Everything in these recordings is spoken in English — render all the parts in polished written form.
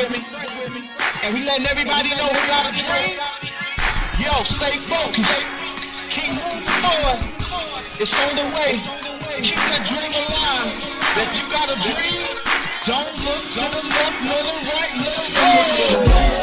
And we letting everybody know who got a dream. Yo, stay focused. Keep moving forward. It's on the way. Keep that dream alive. If you got a dream, don't look to the left nor the right. Let's go.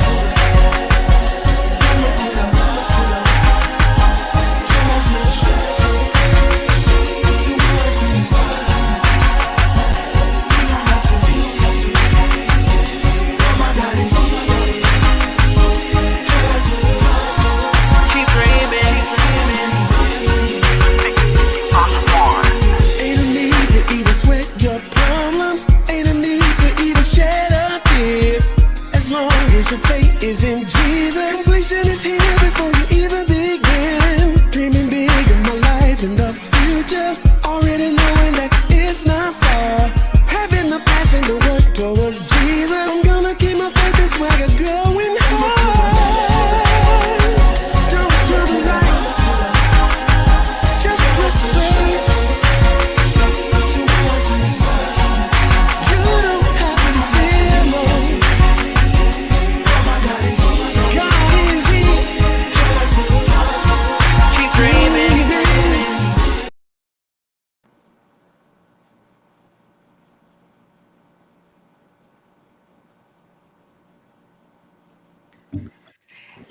Your faith is in Jesus. Completion is here before you even begin. Dreaming big of my life in the future. Already knowing that it's not far. Having the passion to work towards Jesus. I'm gonna keep my faith and swagger going hard. Don't right. Just look straight. You don't have to fear more.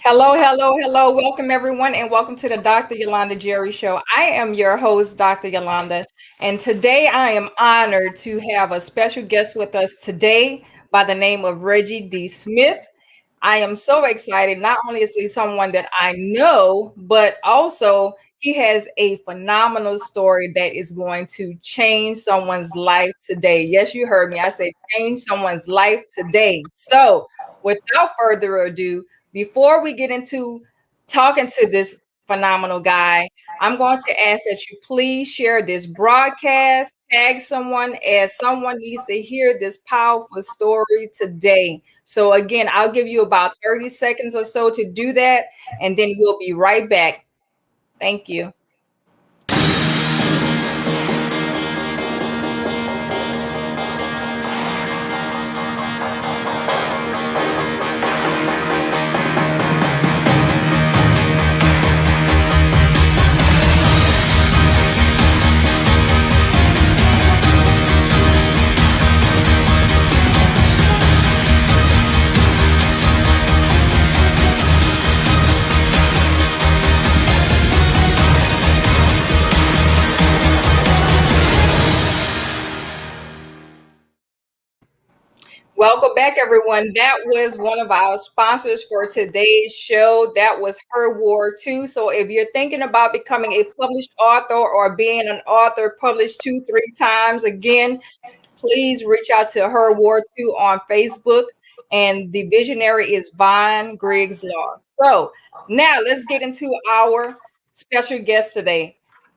Hello, hello, hello. Welcome, everyone, and welcome to the Dr. Yolanda Jerry Show. I am your host, Dr. Yolanda, and today I am honored to have a special guest with us today by the name of Reggie D. Smith. I am so excited. Not only is he someone that I know, but also he has a phenomenal story that is going to change someone's life today. Yes, you heard me. I said change someone's life today. So without further ado, before we get into talking to this phenomenal guy, I'm going to ask that you please share this broadcast, tag someone, as someone needs to hear this powerful story today. So again, I'll give you about 30 seconds or so to do that, and then we'll be right back. Thank you. Welcome back, everyone. That was one of our sponsors for today's show. That was Her War 2. So if you're thinking about becoming a published author or being an author published 2-3 times, again, please reach out to Her War 2 on Facebook. And the visionary is Vaughn Griggs Law. So now let's get into our special guest today.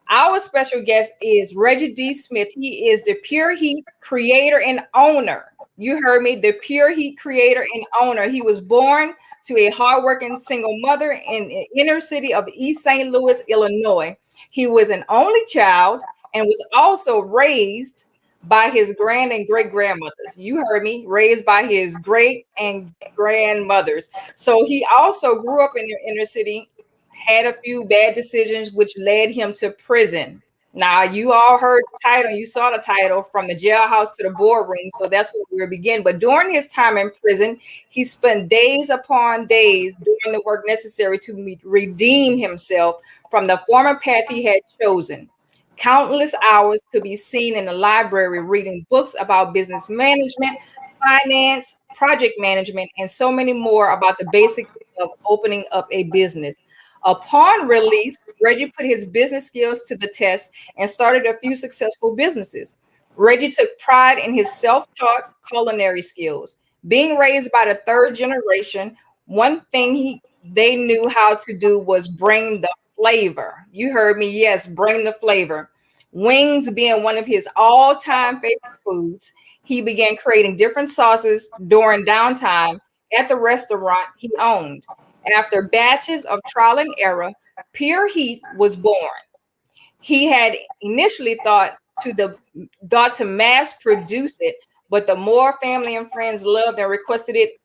Our special guest is Reggie D. Smith. He is the Pure Heat creator and owner. You heard me, the Pure Heat creator and owner. He was born to a hardworking single mother in the inner city of East St. Louis, Illinois. He was an only child and was also raised by his grand and great grandmothers. You heard me, raised by his great and grandmothers. So he also grew up in the inner city, had a few bad decisions, which led him to prison. Now, you all heard the title, you saw the title, From the Jailhouse to the Boardroom, so that's where we'll begin. But during his time in prison, he spent days upon days doing the work necessary to redeem himself from the former path he had chosen. Countless hours could be seen in the library reading books about business management, finance, project management, and so many more about the basics of opening up a business. Upon release, Reggie put his business skills to the test and started a few successful businesses. Reggie took pride in his self-taught culinary skills. Being raised by the third generation, one thing they knew how to do was bring the flavor. You heard me, yes, bring the flavor. Wings being one of his all-time favorite foods, he began creating different sauces during downtime at the restaurant he owned. After batches of trial and error, Pure Heat was born. He had initially thought to mass produce it, but the more family and friends loved and requested it,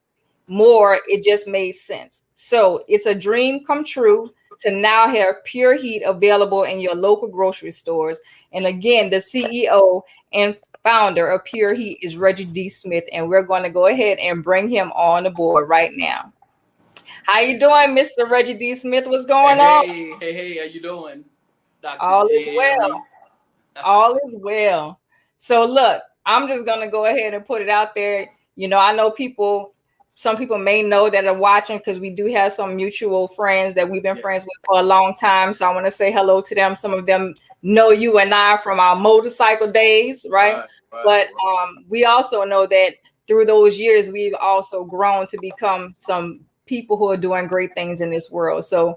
more, it just made sense. So it's a dream come true to now have Pure Heat available in your local grocery stores. And again, the CEO and founder of Pure Heat is Reggie D. Smith, and we're going to go ahead and bring him on the board right now. How you doing, Mr. Reggie D. Smith? What's going on? Hey, how you doing, Dr. All is Jerry? well. All is well. So look, I'm just gonna go ahead and put it out there. I know some people may know that are watching because we do have some mutual friends that we've been friends with for a long time. So I want to say hello to them. Some of them know you and I from our motorcycle days, right? But we also know that through those years, we've also grown to become some people who are doing great things in this world. So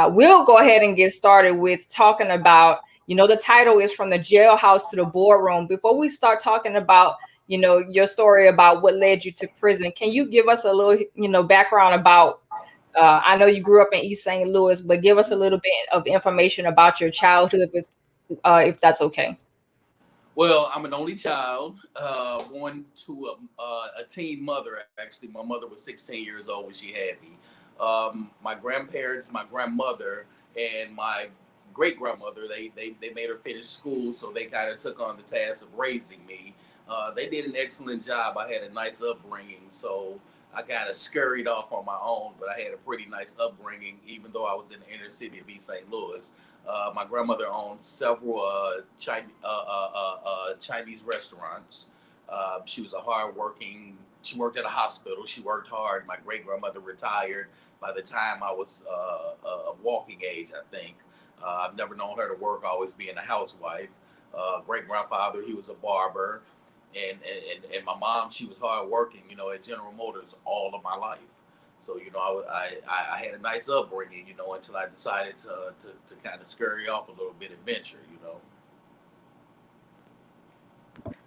we'll go ahead and get started with talking about, the title is From the Jailhouse to the Boardroom. Before we start talking about, your story about what led you to prison, can you give us a little, background about, I know you grew up in East St. Louis, but give us a little bit of information about your childhood, if that's okay. Well, I'm an only child, born to a teen mother. Actually, my mother was 16 years old when she had me. My grandparents, my grandmother, and my great grandmother, they made her finish school, so they kind of took on the task of raising me. They did an excellent job. I had a nice upbringing, so I kind of scurried off on my own, but I had a pretty nice upbringing, even though I was in the inner city of East St. Louis. My grandmother owned several Chinese restaurants. She was she worked at a hospital. She worked hard. My great grandmother retired by the time I was of walking age, I think. I've never known her to work, always being a housewife. Great grandfather, he was a barber. And my mom, she was hard working, at General Motors all of my life. So, I had a nice upbringing, until I decided to kind of scurry off a little bit adventure.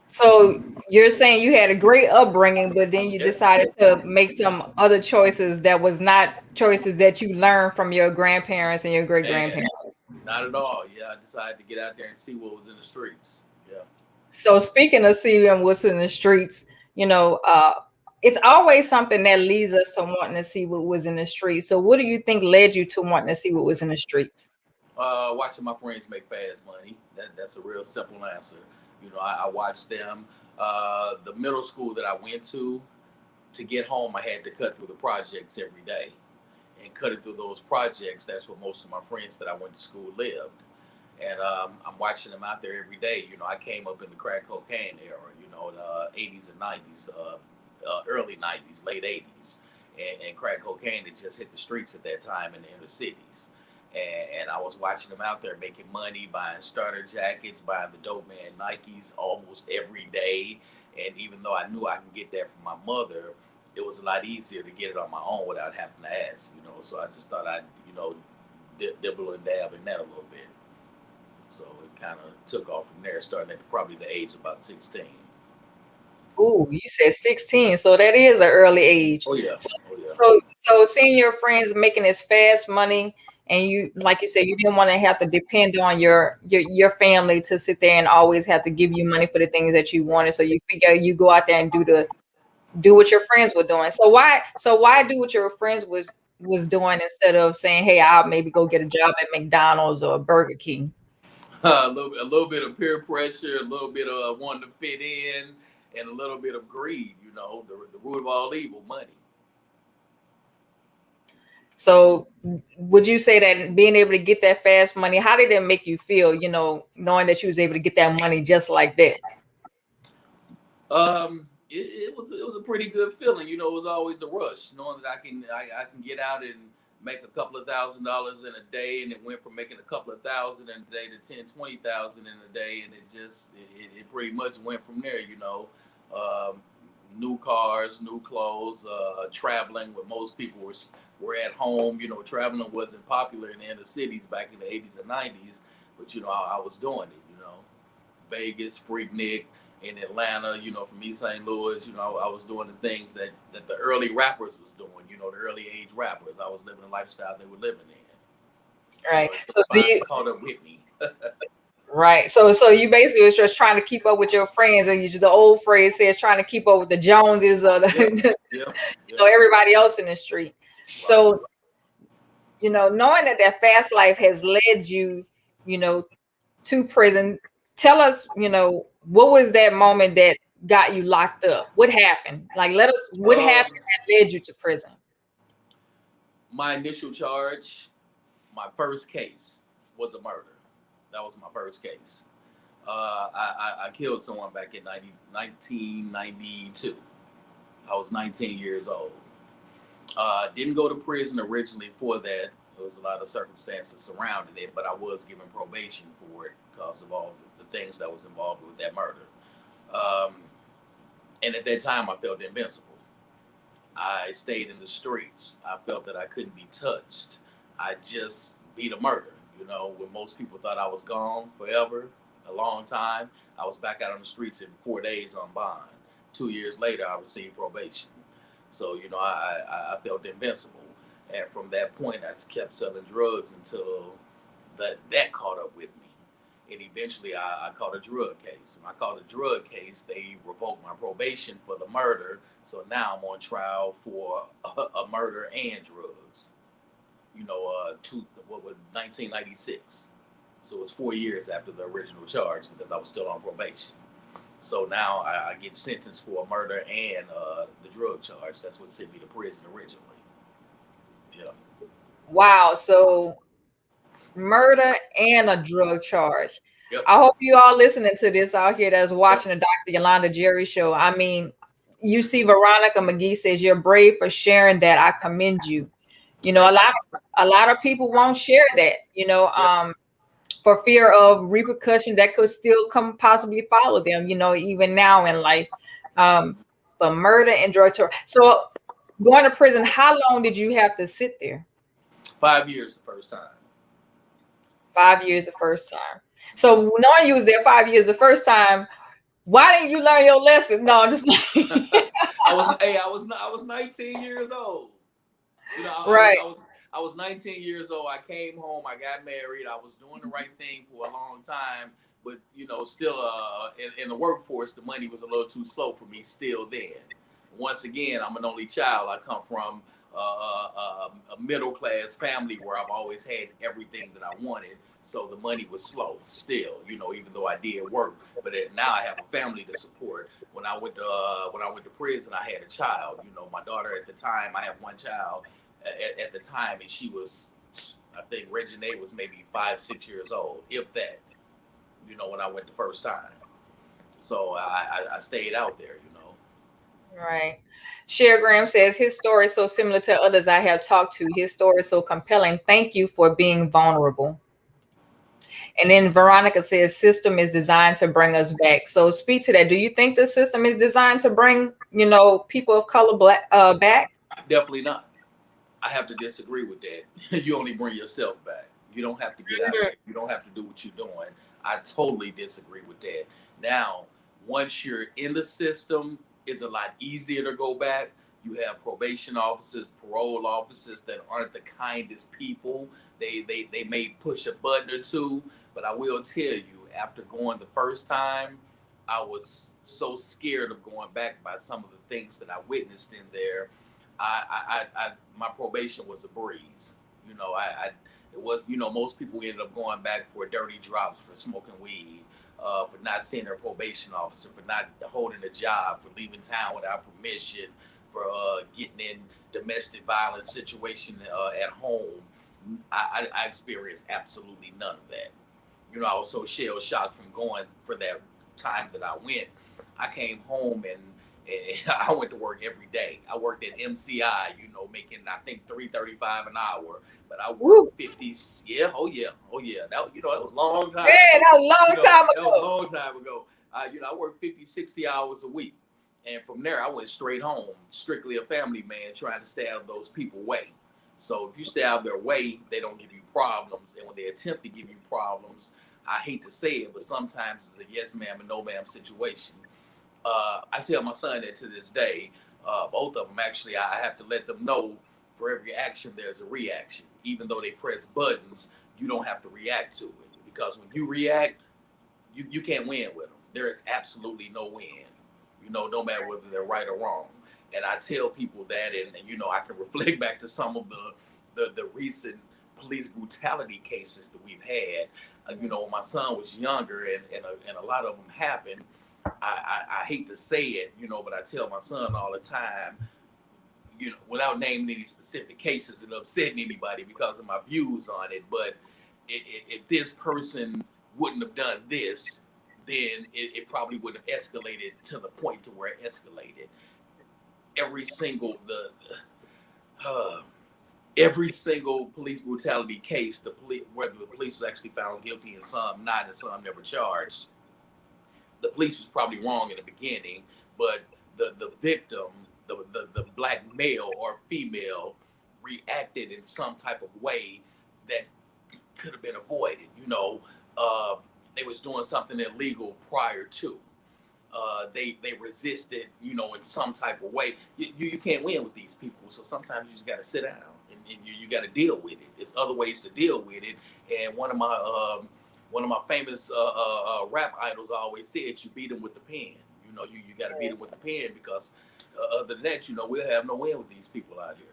So you're saying you had a great upbringing, but then you Yes. decided to make some other choices that was not choices that you learned from your grandparents and your great grandparents. Not at all. Yeah, I decided to get out there and see what was in the streets. Yeah. So speaking of seeing what's in the streets, it's always something that leads us to wanting to see what was in the streets. So what do you think led you to wanting to see what was in the streets? Watching my friends make fast money. That's a real simple answer. I watched them. The middle school that I went to get home, I had to cut through the projects every day. And cutting through those projects, that's where most of my friends that I went to school lived. And I'm watching them out there every day. I came up in the crack cocaine era, the 80s and 90s, early 90s, late 80s. And crack cocaine had just hit the streets at that time in the inner cities. And I was watching them out there making money, buying starter jackets, buying the dope man Nikes almost every day. And even though I knew I can get that from my mother, it was a lot easier to get it on my own without having to ask, So I just thought I'd, dibble and dab in that a little bit. So it kind of took off from there, starting at probably the age of about 16. Ooh, you said 16, so that is an early age. Oh yeah. So seeing your friends making this fast money, and you, like you said, you didn't want to have to depend on your family to sit there and always have to give you money for the things that you wanted. So you figure you go out there and do what your friends were doing. So why do what your friends was doing instead of saying, hey, I'll maybe go get a job at McDonald's or Burger King? A little bit of peer pressure, a little bit of wanting to fit in, and a little bit of greed. The root of all evil, money. So would you say that being able to get that fast money, how did it make you feel, knowing that you was able to get that money just like that? It was a pretty good feeling. It was always a rush, knowing that I can get out and make a couple of $1,000s in a day, and it went from making a couple of thousand in a day to 10, 20,000 in a day, and it pretty much went from there. New cars, new clothes, traveling when most people were at home. Traveling wasn't popular in the inner cities back in the 80s and 90s, but I was doing it. Vegas, Freaknik, in Atlanta, from East St. Louis, I was doing the things that the early rappers was doing, the early age rappers. I was living the lifestyle they were living in. Right. So caught up with me. Right. So you basically was just trying to keep up with your friends, and the old phrase says trying to keep up with the Joneses or Yep, the yep, everybody else in the street. right. So knowing that fast life has led you, you know, to prison, tell us, what was that moment that got you locked up? What happened? Like, let us. What happened Um, that led you to prison? my initial charge, my first case was a murder. That was my first case. I killed someone back in 1992. I was 19 years old. Didn't go to prison originally for that. There was a lot of circumstances surrounding it, but I was given probation for it because of all the things that was involved with that murder. Um, and at that time, I felt invincible. I stayed in the streets. I felt that I couldn't be touched. I just beat a murder. When most people thought I was gone forever, a long time, I was back out on the streets in 4 days on bond. 2 years later, I received probation. So, I felt invincible. And from that point, I just kept selling drugs until that caught up with me. And eventually I caught a drug case. When I caught a drug case, they revoked my probation for the murder. So now I'm on trial for a murder and drugs. 1996. So it's 4 years after the original charge because I was still on probation. So now I get sentenced for a murder and the drug charge. That's what sent me to prison originally. Yeah. Wow. So murder and a drug charge. Yep. I hope you all listening to this out here that's watching the Dr. Yolanda Jerry show. I mean, you see Veronica McGee says you're brave for sharing that. I commend you. A lot of people won't share that, for fear of repercussions that could still possibly follow them, even now in life. But murder and drug charge. So going to prison, how long did you have to sit there? 5 years the first time. 5 years the first time. So knowing you was there 5 years the first time, why didn't you learn your lesson? No, I'm just I was 19 years old. Right. I was 19 years old. I came home. I got married. I was doing the right thing for a long time, but still in the workforce, the money was a little too slow for me still then. Once again, I'm an only child. I come from a middle class family where I've always had everything that I wanted. So the money was slow still, even though I did work. But now I have a family to support. When I went to prison, I had a child. My daughter at the time, I have one child at the time, and she was, I think Reggie was maybe 5-6 years old, if that. When I went the first time. So I stayed out there. Right. Cher Graham says his story is so similar to others I have talked to. His story is so compelling. Thank you for being vulnerable. And then Veronica says system is designed to bring us back. So speak to that. Do you think the system is designed to bring, people of color back? Definitely not. I have to disagree with that. You only bring yourself back. You don't have to get out of there. You don't have to do what you're doing. I totally disagree with that. Now, once you're in the system, it's a lot easier to go back. You have probation officers, parole officers that aren't the kindest people. They may push a button or two, but I will tell you, after going the first time, I was so scared of going back by some of the things that I witnessed in there. My probation was a breeze. It was, most people ended up going back for dirty drops, for smoking weed, for not seeing their probation officer, for not holding a job, for leaving town without permission, for getting in domestic violence situation at home. I experienced absolutely none of that. I was so shell shocked from going for that time that I went. I came home and I went to work every day. I worked at MCI, making I think $3.35 an hour, but I worked 50. Yeah, oh yeah. That was a long time. Yeah, that was a long time ago. That was a long time ago. I worked 50, 60 hours a week, and from there I went straight home, strictly a family man, trying to stay out of those people's way. So if you stay out of their way, they don't give you problems, and when they attempt to give you problems, I hate to say it, but sometimes it's a yes ma'am and no ma'am situation. I tell my son that to this day, both of them actually, I have to let them know for every action there's a reaction. Even though they press buttons, you don't have to react to it, because when you react, you can't win with them. There is absolutely no win. No matter whether they're right or wrong. And I tell people that, and I can reflect back to some of the recent police brutality cases that we've had. When my son was younger, and a lot of them happened. I hate to say it, but I tell my son all the time, without naming any specific cases and upsetting anybody because of my views on it, but if this person wouldn't have done this, then it probably wouldn't have escalated to the point to where it escalated. Every single police brutality case, whether the police was actually found guilty and some not, and some never charged, the police was probably wrong in the beginning, but the victim, the black male or female, reacted in some type of way that could have been avoided. They was doing something illegal prior to. They resisted, in some type of way. You can't win with these people, so sometimes you just got to sit down and you got to deal with it. There's other ways to deal with it, and one of my famous rap idols always said, "You beat them with the pen." You got to beat them with the pen, because other than that, we'll have no win with these people out here.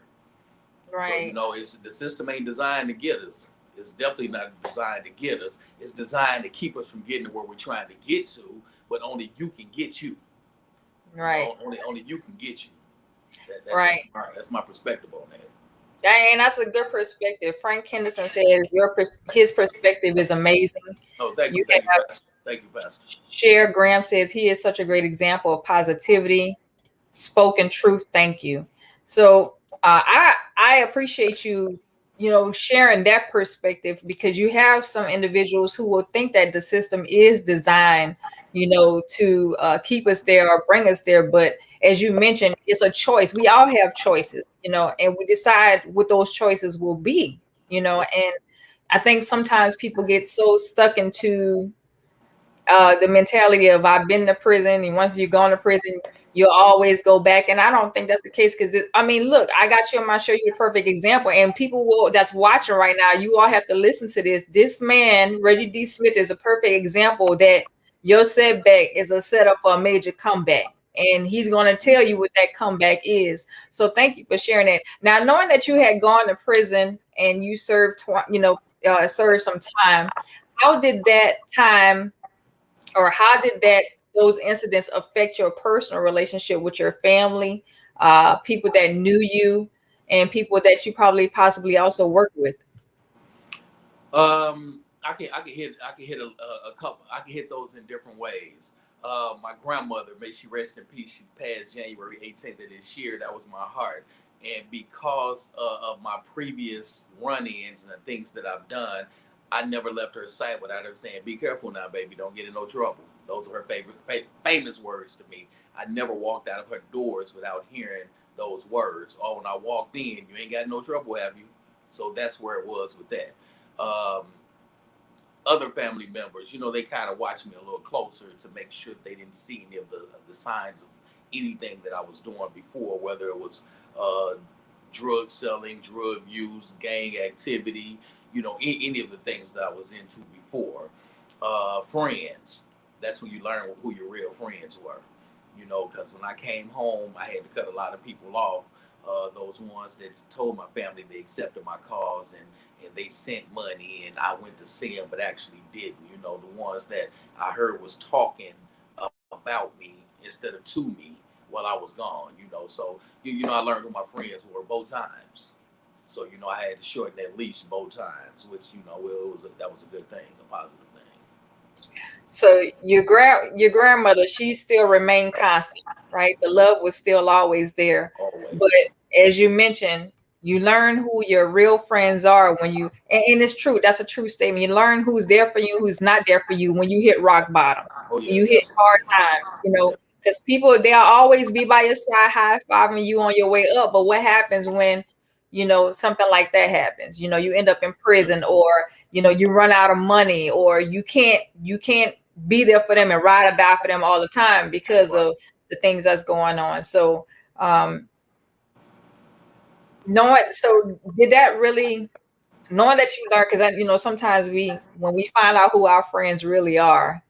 Right. So the system ain't designed to get us. It's definitely not designed to get us. It's designed to keep us from getting to where we're trying to get to, but only you can get you. Right. Only you can get you. Right. That's my perspective on that. And that's a good perspective. Frank Henderson says his perspective is amazing. Oh, thank you, Pastor. Thank you, Pastor. Cher Graham says he is such a great example of positivity, spoken truth. Thank you. So I appreciate you, sharing that perspective, because you have some individuals who will think that the system is designed, to keep us there or bring us there. But as you mentioned, it's a choice. We all have choices, and we decide what those choices will be, and I think sometimes people get so stuck into the mentality of, I've been to prison, and once you've gone to prison, you'll always go back. And I don't think that's the case, because look, I got you on my show, you the perfect example, and people that's watching right now, you all have to listen to this. This man, Reggie D. Smith, is a perfect example that your setback is a setup for a major comeback, and he's going to tell you what that comeback is. So thank you for sharing that. Now, knowing that you had gone to prison and you served some time, how did that time, or how did those incidents affect your personal relationship with your family, people that knew you, and people that you possibly also worked with? I can hit a couple. I can hit those in different ways. My grandmother, may she rest in peace, she passed January 18th of this year. That was my heart. And because of my previous run-ins and the things that I've done, I never left her sight without her saying, "Be careful now, baby. Don't get in no trouble." Those are her famous words to me. I never walked out of her doors without hearing those words. Or when I walked in, "You ain't got no trouble, have you?" So that's where it was with that. Other family members, they kind of watched me a little closer to make sure they didn't see any of the signs of anything that I was doing before, whether it was drug selling, drug use, gang activity, any of the things that I was into before. Friends, that's when you learn who your real friends were, because when I came home, I had to cut a lot of people off. Those ones that told my family they accepted my cause and they sent money and I went to see them, but actually didn't. The ones that I heard was talking about me instead of to me while I was gone. So I learned who my friends were both times. So I had to shorten that leash both times, which that was a good thing, a positive thing. So your grandmother, she still remained constant, right? The love was still always there. Always. But as you mentioned, you learn who your real friends are when you, and it's true, that's a true statement. You learn who's there for you, who's not there for you when you hit rock bottom. Oh, yeah, you hit hard times, because people, they'll always be by your side, high-fiving you on your way up. But what happens when, something like that happens? You end up in prison, or, you run out of money, or you can't be there for them and ride or die for them all the time because of the things that's going on. So, did that really, knowing that you learn, because sometimes when we find out who our friends really are,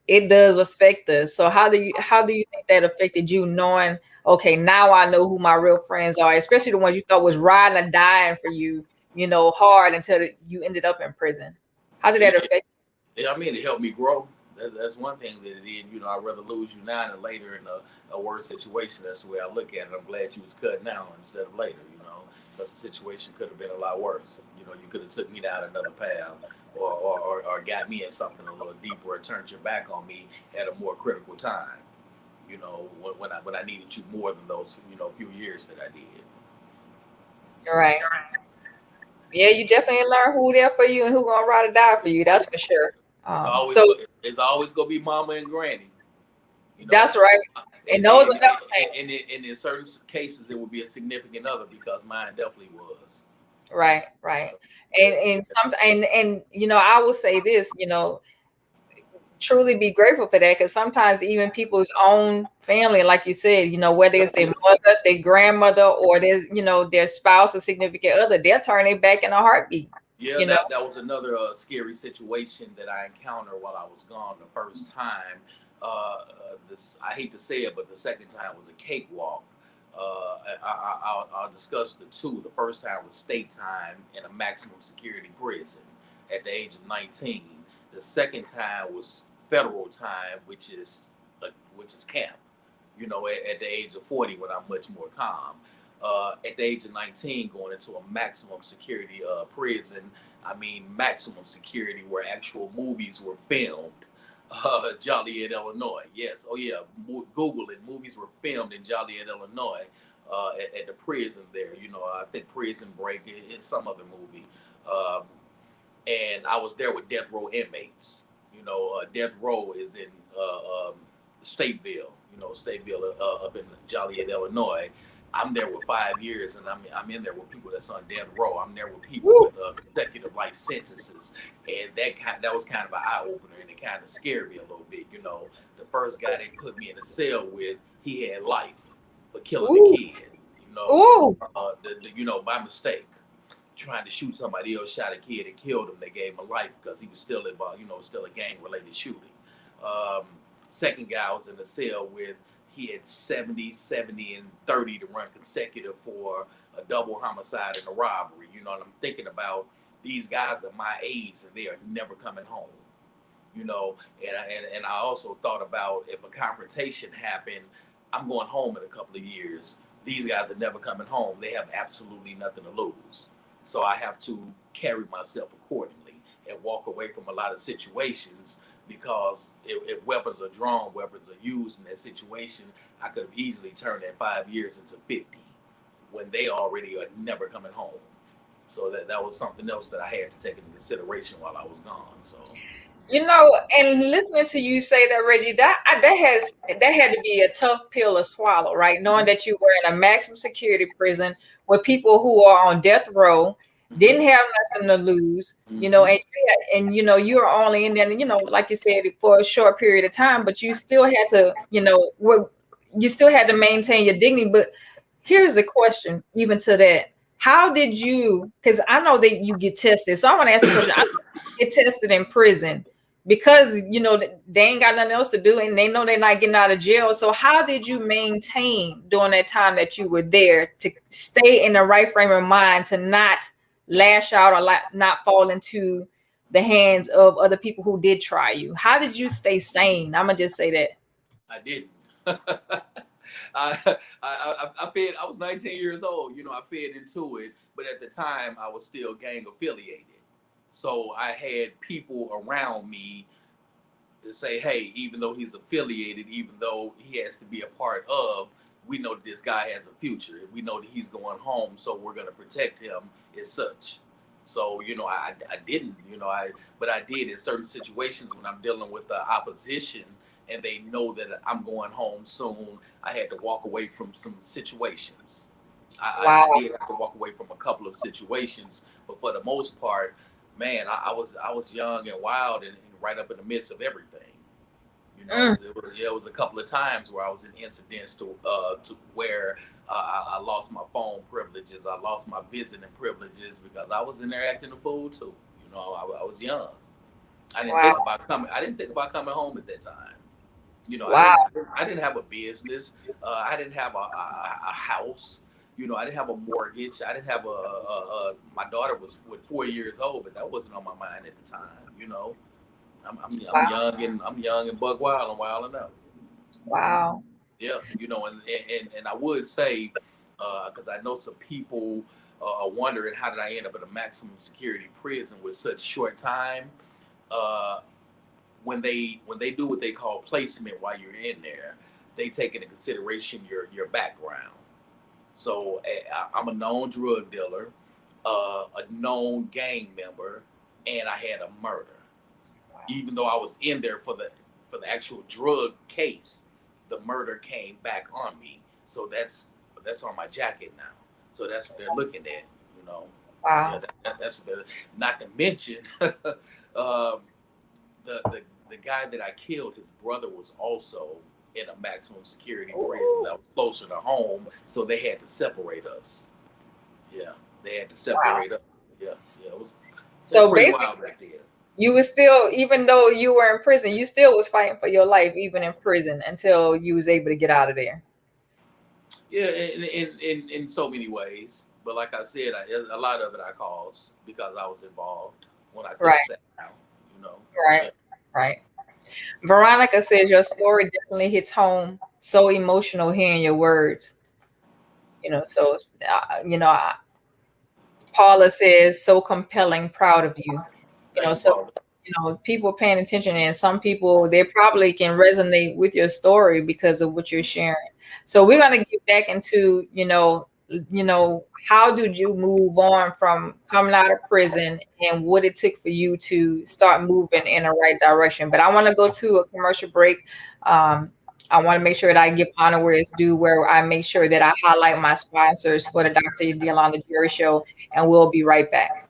it does affect us. So how do you think that affected you, knowing, okay, now I know who my real friends are, especially the ones you thought was riding or dying for you, hard until you ended up in prison. How did that affect Yeah, I mean, it helped me grow. That's one thing that it did. You know, I'd rather lose you now than later in a worse situation. That's the way I look at it. I'm glad you was cut now instead of later, because the situation could have been a lot worse. You could have took me down another path or got me in something a little deeper or turned your back on me at a more critical time, when I needed you more than those, few years that I did. you? All right. Yeah, you definitely learn who there for you and who gonna ride or die for you. That's for sure. So It's always gonna be mama and granny. You know, that's right. And and, those and, are another thing. and in certain cases, it would be a significant other because mine definitely was. Right, right. Yeah, And some and I will say this, truly be grateful for that, because sometimes even people's own family, like you said, whether it's their mother, their grandmother, or their spouse or significant other, they'll turn their back in a heartbeat. yeah, You know, that was another scary situation that I encountered while I was gone the first time. This I hate to say it, but the second time was a cakewalk. I'll discuss the two. The first time was state time in a maximum security prison at the age of 19. The second time was federal time, which is camp. At the age of 40, when I'm much more calm. At the age of 19, going into a maximum security prison. I mean, maximum security where actual movies were filmed. Joliet, Illinois. Yes. Oh, yeah. Google it. Movies were filmed in Joliet, Illinois, at the prison there. I think Prison Break is some other movie. Um, and I was there with death row inmates. Death row is in Stateville. Stateville up in Joliet, Illinois. I'm there with 5 years, and I'm in there with people that's on death row. I'm there with people woo, with consecutive life sentences, and that was kind of an eye opener, and it kind of scared me a little bit. The first guy they put me in a cell with, he had life for killing ooh, a kid. ooh, By mistake, trying to shoot somebody else, shot a kid and killed him. They gave him a life because he was still involved. Still a gang related shooting. Um, Second guy I was in the cell with, he had 70, and 30 to run consecutive for a double homicide and a robbery. And I'm thinking about these guys are my age and they are never coming home. And I also thought about if a confrontation happened, I'm going home in a couple of years. These guys are never coming home. They have absolutely nothing to lose. So I have to carry myself accordingly and walk away from a lot of situations, because if weapons are drawn, weapons are used in that situation, I could have easily turned that 5 years into 50 when they already are never coming home. So that was something else that I had to take into consideration while I was gone. So and listening to you say that, Reggie, that had to be a tough pill to swallow, right? Knowing that you were in a maximum security prison with people who are on death row, didn't have nothing to lose, mhm. you were only in there, like you said, for a short period of time, but you still had to, you still had to maintain your dignity. But here's the question, even to that. How did you, because I know that you get tested. So I want to ask the question. I know you get tested in prison because, they ain't got nothing else to do and they know they're not getting out of jail. So how did you maintain during that time that you were there to stay in the right frame of mind, to not lash out or not fall into the hands of other people who did try you? How did you stay sane? I'm gonna just say that. I didn't. I fed. I was 19 years old. I fed into it, but at the time I was still gang affiliated. So I had people around me to say, hey, even though he's affiliated, even though he has to be a part of, we know that this guy has a future. We know that he's going home, so we're going to protect him as such. So, I didn't, but I did in certain situations when I'm dealing with the opposition and they know that I'm going home soon. I had to walk away from some situations. Wow. I did have to walk away from a couple of situations, but for the most part, man, I was young and wild and right up in the midst of everything. Mm. It was a couple of times where I was in incidents to where I lost my phone privileges, I lost my visiting privileges because I was in there acting a fool too. I was young. I didn't Wow. think about coming. I didn't think about coming home at that time. You know, Wow. I didn't have a business. I didn't have a house. You know, I didn't have a mortgage. I didn't have my daughter was 4 years old, but that wasn't on my mind at the time. You know, I'm Wow. young and buck wild and wild enough. Wow. Yeah, you know, and I would say, because I know some people are wondering how did I end up in a maximum security prison with such short time. Uh, when they do what they call placement while you're in there, they take into consideration your background. So I'm a known drug dealer, a known gang member, and I had a murder. Even though I was in there for the actual drug case, the murder came back on me. So that's on my jacket now. So that's what they're looking at, you know. Yeah, Wow. that's what they're. Not to mention, um, the guy that I killed, his brother was also in a maximum security prison Ooh. that was closer to home, so they had to separate us. Yeah, they had to Wow. separate us. Yeah, yeah, it was So pretty basically, wild back then. you was still, even though you were in prison, you still was fighting for your life, even in prison, until you was able to get out of there. Yeah, in so many ways. But like I said, a lot of it I caused because I was involved when I could Right. have sat down. You know. Yeah. Right. Right. Veronica says your story definitely hits home. So emotional hearing your words. So Paula says so compelling, proud of you. Thank you, So Paul. people paying attention, and some people, they probably can resonate with your story because of what you're sharing. So we're going to get back into how did you move on from coming out of prison and what it took for you to start moving in the right direction. But I want to go to a commercial break. um, I want to make sure that I give honor where it's due, where I make sure that I highlight my sponsors for the Dr. Yolanda Jerry Show, and we'll be right back.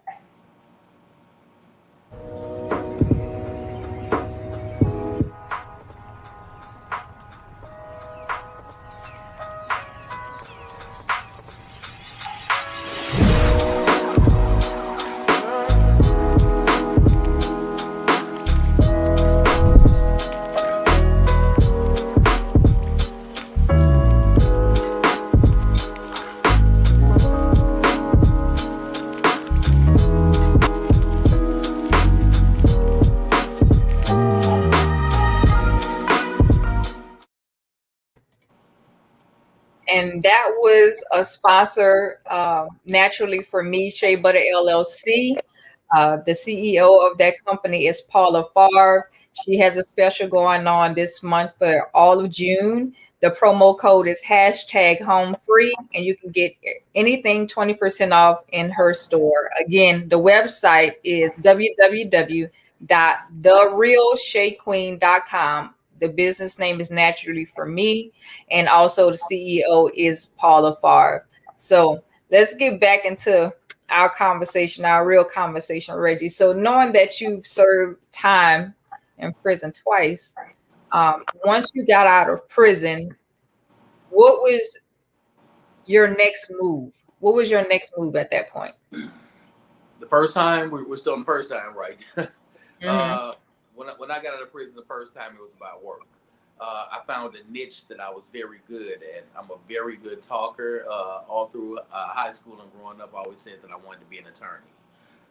And that was a sponsor, naturally, for me, Shea Butter LLC. The CEO of that company is Paula Favre. She has a special going on this month for all of June. The promo code is hashtag home free, and you can get anything 20% off in her store. Again, the website is www.therealshayqueen.com. The business name is Naturally for Me, and also the CEO is Paula Favre. So let's get back into our conversation, our real conversation, Reggie. So knowing that you've served time in prison twice, once you got out of prison, what was your next move? What was your next move at that point? The first time we're still on the first time, right? Mm-hmm. When I got out of prison the first time, it was about work. I found a niche that I was very good at. I'm a very good talker. All through high school and growing up, I always said that I wanted to be an attorney.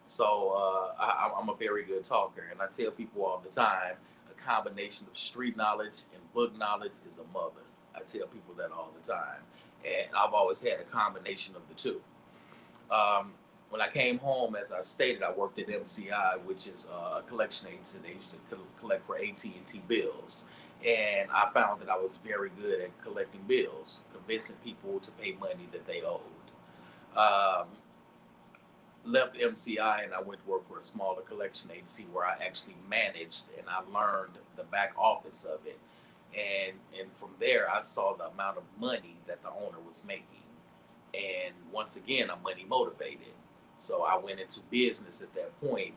So I'm a very good talker, and I tell people all the time, a combination of street knowledge and book knowledge is a mother. I tell people that all the time, and I've always had a combination of the two. Um, when I came home, as I stated, I worked at MCI, which is a collection agency. They used to collect for AT&T bills. And I found that I was very good at collecting bills, convincing people to pay money that they owed. Um, Left MCI and I went to work for a smaller collection agency where I actually managed and I learned the back office of it. And from there, I saw the amount of money that the owner was making. And once again, I'm money motivated. So I went into business at that point.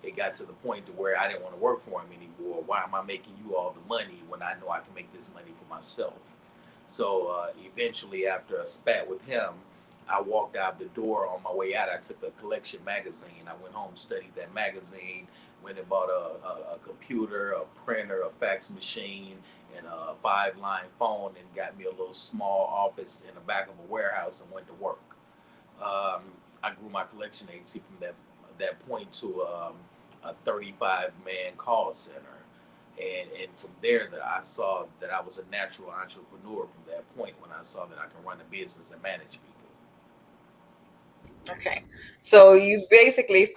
It got to the point to where I didn't want to work for him anymore. Why am I making you all the money when I know I can make this money for myself? So eventually, after a spat with him, I walked out the door. On my way out, I took a collection magazine. I went home, studied that magazine, Went and bought a computer, a printer, a fax machine, and a 5-line phone, and got me a little small office in the back of a warehouse and went to work. I grew my collection agency from that point to a 35-man call center. And from there, that I saw that I was a natural entrepreneur from that point, when I saw that I can run a business and manage people. Okay. So you basically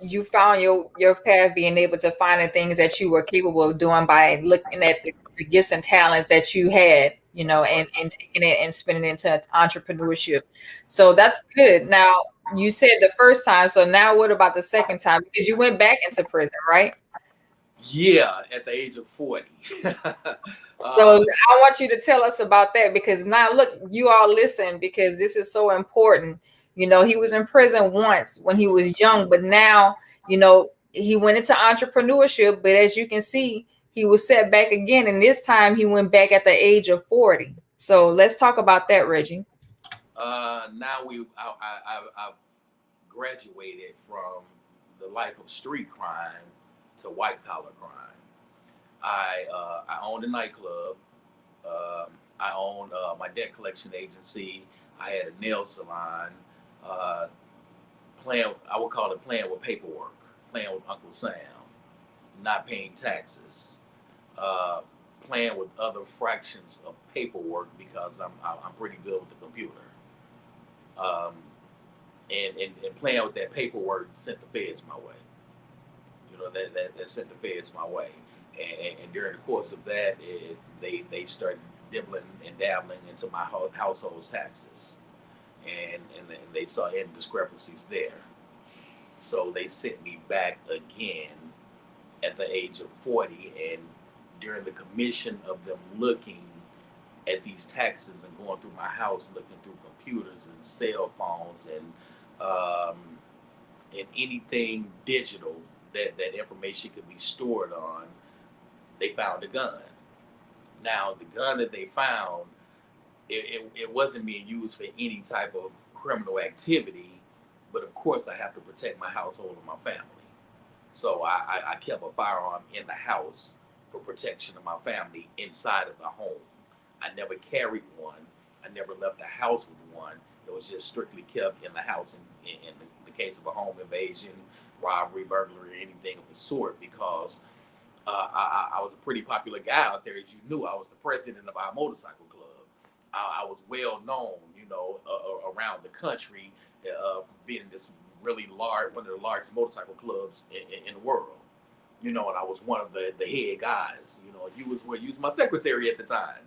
you found your path, being able to find the things that you were capable of doing by looking at the gifts and talents that you had, and taking it and spinning it into entrepreneurship. So that's good. Now, you said the first time, so now what about the second time? Because you went back into prison, right? Yeah, at the age of 40. So uh, I want you to tell us about that, because now look, you all listen, because this is so important. He was in prison once when he was young, but now, he went into entrepreneurship, but as you can see, he was set back again. And this time he went back at the age of 40. So let's talk about that, Reggie. Now I've graduated from the life of street crime to white collar crime. I owned a nightclub. I owned my debt collection agency. I had a nail salon. I would call it playing with paperwork, playing with Uncle Sam, not paying taxes, playing with other fractions of paperwork, because I'm pretty good with the computer. Um, and playing with that paperwork sent the feds my way. That sent the feds my way. And during the course of that, they started dibbling and dabbling into my household's taxes, and they saw indiscrepancies there. So they sent me back again at the age of 40, and during the commission of them looking at these taxes and going through my house, looking through computers and cell phones and anything digital that information could be stored on, they found a gun. Now, the gun that they found, it wasn't being used for any type of criminal activity, but of course I have to protect my household and my family. So I kept a firearm in the house for protection of my family inside of the home. I never carried one. I never left the house with one. It was just strictly kept in the house in the case of a home invasion, robbery, burglary, anything of the sort, because I was a pretty popular guy out there. As you knew, I was the president of our motorcycle club. I was well known, around the country, being this really large, one of the largest motorcycle clubs in the world. And I was one of the head guys. You was my secretary at the time.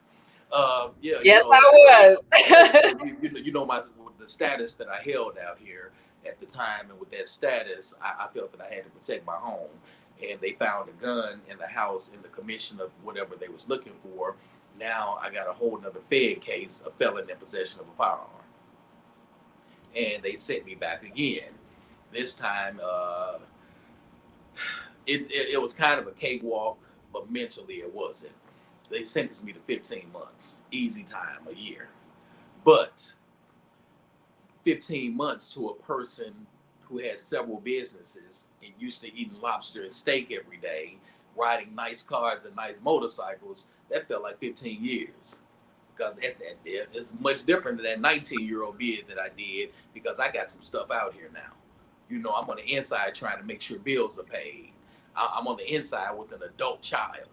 Yeah. Yes, I was. So the status that I held out here at the time, and with that status, I felt that I had to protect my home. And they found a gun in the house in the commission of whatever they was looking for. Now I got a whole nother Fed case, a felon in possession of a firearm. And they sent me back again. This time, it was kind of a cakewalk, but mentally it wasn't. They sentenced me to 15 months, easy time, a year. But 15 months to a person who had several businesses and used to eating lobster and steak every day, riding nice cars and nice motorcycles, that felt like 15 years. Because at that, it's much different than that 19-year-old bid that I did, because I got some stuff out here now. I'm on the inside trying to make sure bills are paid. I'm on the inside with an adult child.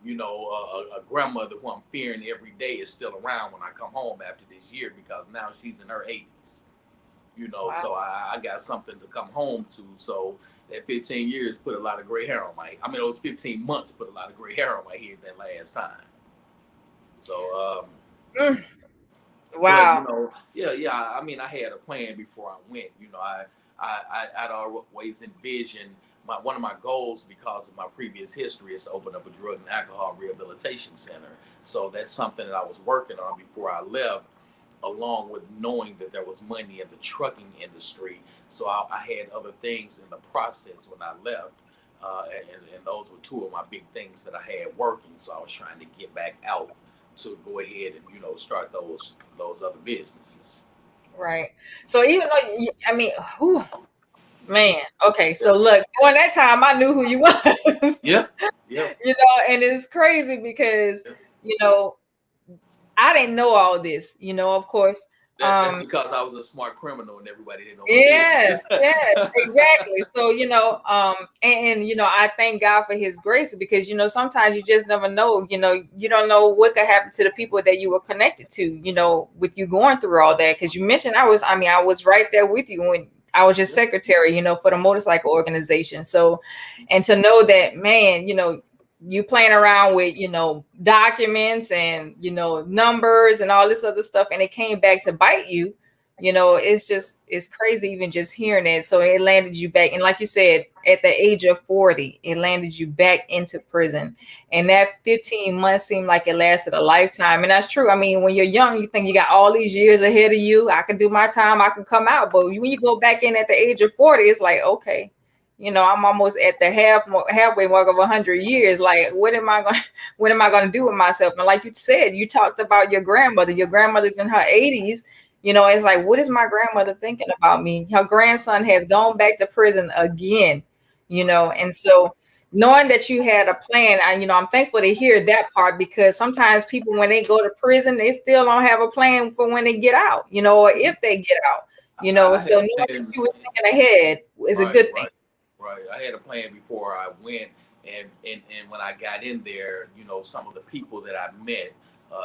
A grandmother who I'm fearing every day is still around when I come home after this year, because now she's in her 80s. Wow. So I got something to come home to. So that 15 years put a lot of gray hair on those 15 months put a lot of gray hair on my head that last time. So, wow. But, yeah. I had a plan before I went. I'd always envisioned one of my goals, because of my previous history, is to open up a drug and alcohol rehabilitation center. So that's something that I was working on before I left, along with knowing that there was money in the trucking industry. So I had other things in the process when I left. And those were two of my big things that I had working. So I was trying to get back out to go ahead and, start those other businesses. Right. So even though, Man, okay. So look, during that time, I knew who you was. Yeah, yeah, And it's crazy because yeah. you know I didn't know all this. Of course. That's because I was a smart criminal and everybody didn't know my Yes, business. yes, exactly. So, I thank God for his grace because, sometimes you just never know, you don't know what could happen to the people that you were connected to, with you going through all that. Cause you mentioned I was right there with you when I was your Yeah. secretary, for the motorcycle organization. So, and to know that, man, you playing around with, documents and, numbers and all this other stuff, and it came back to bite you. It's crazy even just hearing it. So it landed you back. And like you said, at the age of 40, it landed you back into prison. And that 15 months seemed like it lasted a lifetime. And that's true. I mean, when you're young, you think you got all these years ahead of you. I can do my time, I can come out. But when you go back in at the age of 40, it's like, okay, I'm almost at the halfway mark of 100 years. Like, what am I going to do with myself? And like you said, you talked about your grandmother. Your grandmother's in her 80s. It's like, what is my grandmother thinking about me? Her grandson has gone back to prison again, and so knowing that you had a plan, I'm thankful to hear that part because sometimes people, when they go to prison, they still don't have a plan for when they get out, or if they get out, I so had knowing a that plan. you was thinking ahead is a Right, good thing. right, right. I had a plan before I went, and when I got in there, some of the people that I met,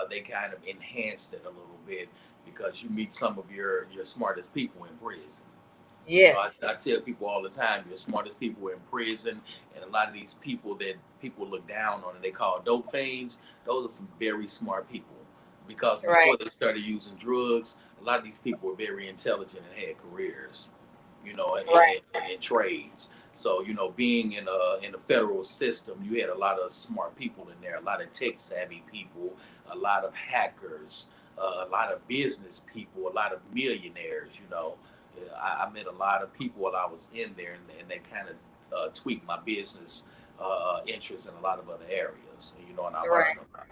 they kind of enhanced it a little bit because you meet some of your smartest people in prison. Yes. I tell people all the time, your smartest people are in prison, and a lot of these people that people look down on and they call dope fiends, those are some very smart people. Because Right. before they started using drugs, a lot of these people were very intelligent and had careers, Right. in trades. So, being in a federal system, you had a lot of smart people in there, a lot of tech savvy people, a lot of hackers, a lot of business people, a lot of millionaires, I met a lot of people while I was in there, and they kind of tweaked my business interests in a lot of other areas. And I Right. learned a lot.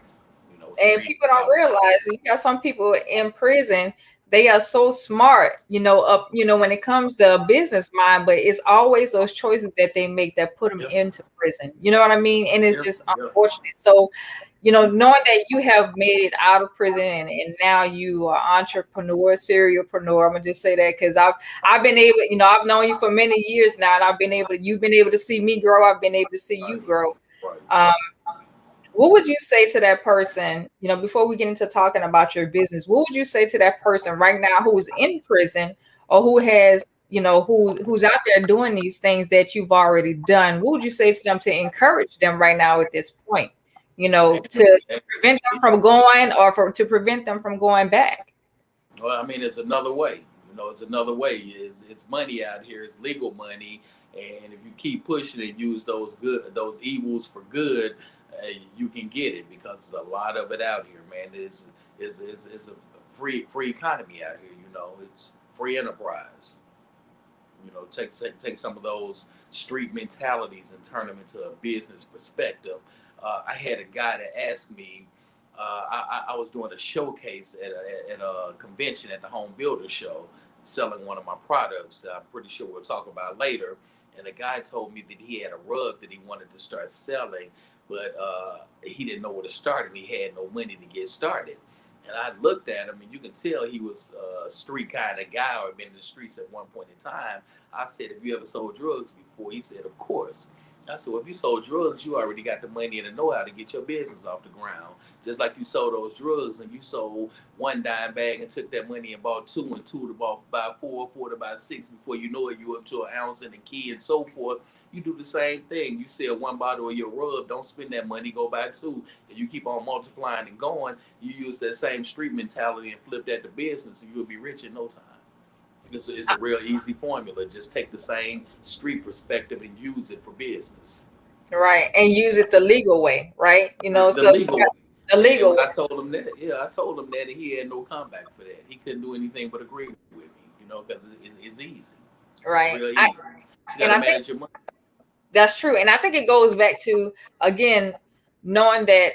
And Three people don't hours. realize you got some people in prison, they are so smart, when it comes to a business mind, but it's always those choices that they make that put them Yep, into prison. You know what I mean? And it's yep, just yep. unfortunate. So, knowing that you have made it out of prison and now you are entrepreneur, serialpreneur, I'm gonna just say that because I've been able, I've known you for many years now, and you've been able to see me grow, I've been able to see you Right, grow. right. Um, what would you say to that person, before we get into talking about your business, what would you say to that person right now who's in prison or who has, who's out there doing these things that you've already done? What would you say to them to encourage them right now at this point, And, to and prevent them from going or to prevent them from going back? well, I mean, it's another way. It's another way. It's money out here. It's legal money, and if you keep pushing and use those evils for good, you can get it because there's a lot of it out here, man. It's a free economy out here. It's free enterprise. Take some of those street mentalities and turn them into a business perspective. I had a guy that asked me. I was doing a showcase at a convention at the Home Builder Show, selling one of my products that I'm pretty sure we'll talk about later. And the guy told me that he had a rug that he wanted to start selling, but he didn't know where to start and he had no money to get started. And I looked at him, and you can tell he was a street kind of guy or been in the streets at one point in time. I said, "Have you ever sold drugs before?" He said, "Of course." I said, "Well, if you sold drugs, you already got the money and the know-how to get your business off the ground. Just like you sold those drugs and you sold one dime bag and took that money and bought two and two to about four to about six. Before you know it, you up to an ounce and a key and so forth. You do the same thing. You sell one bottle of your rub, don't spend that money, go buy two, and you keep on multiplying and going. You use that same street mentality and flip that to business, and you'll be rich in no time." It's a real easy formula. Just take the same street perspective and use it for business. Right. And use it the legal way, right? The So legal way. the And legal when way. I told him that, yeah, I told him that, and he had no comeback for that. He couldn't do anything but agree with me, because it's easy. It's Right. real easy. You got And to I think manage your money. that's true. And I think it goes back to, again, knowing that,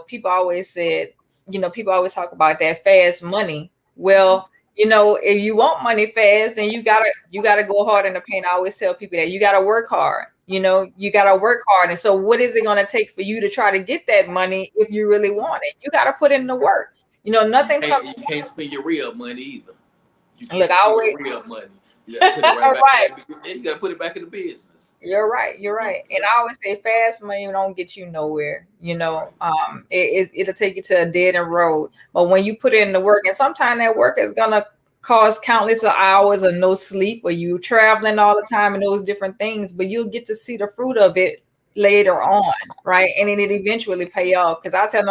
people always said, people always talk about that fast money. Hmm. Well, You know, if you want money fast, then you gotta go hard in the paint. I always tell people that you gotta work hard. You know, you gotta work hard. And so what is it gonna take for you to try to get that money if you really want it? You gotta put in the work. You know, nothing comes. You can't spend your real money either. You Look, can't I spend always your real money. You got to put it right back right. in that. You got to put it back in the business. You're right. You're You know? right. And I always say fast money don't get you nowhere. You Right. know, it'll take you to a dead end road. But when you put in the work, and sometimes that work is gonna cause countless of hours of no sleep, or you traveling all the time and those different things, but you'll get to see the fruit of it later on, right? And then it eventually pay off. Because I tell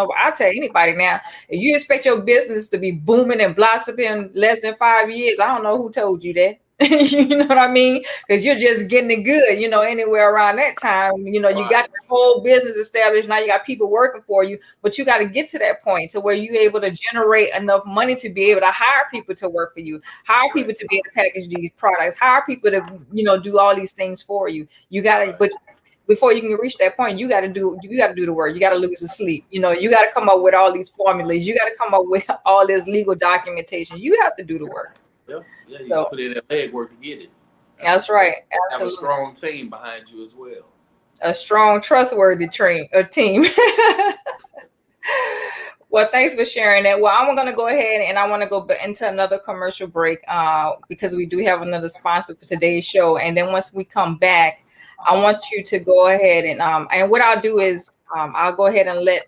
anybody now, if you expect your business to be booming and blossoming in less than 5 years, I don't know who told you that. You know what I mean? Because you're just getting it good, you know, anywhere around that time. You know, you got Right. your whole business established. Now you got people working for you, but you got to get to that point to where you're able to generate enough money to be able to hire people to work for you, hire Right. people to be able to package these products, hire people to, you know, do all these things for you. You got to, Right. but before you can reach that point, you got to do the work. You got to lose the sleep. You know, you got to come up with all these formulas. You got to come up with all this legal documentation. You have to do the work. Yeah. Yeah. You got to So put in that leg work to get it. that's right. Have a Absolutely. strong team behind you as well. A strong, trustworthy team. Well, thanks for sharing that. Well, I'm going to go ahead and I want to go into another commercial break because we do have another sponsor for today's show. And then once we come back, I want you to go ahead and what I'll do is I'll go ahead and let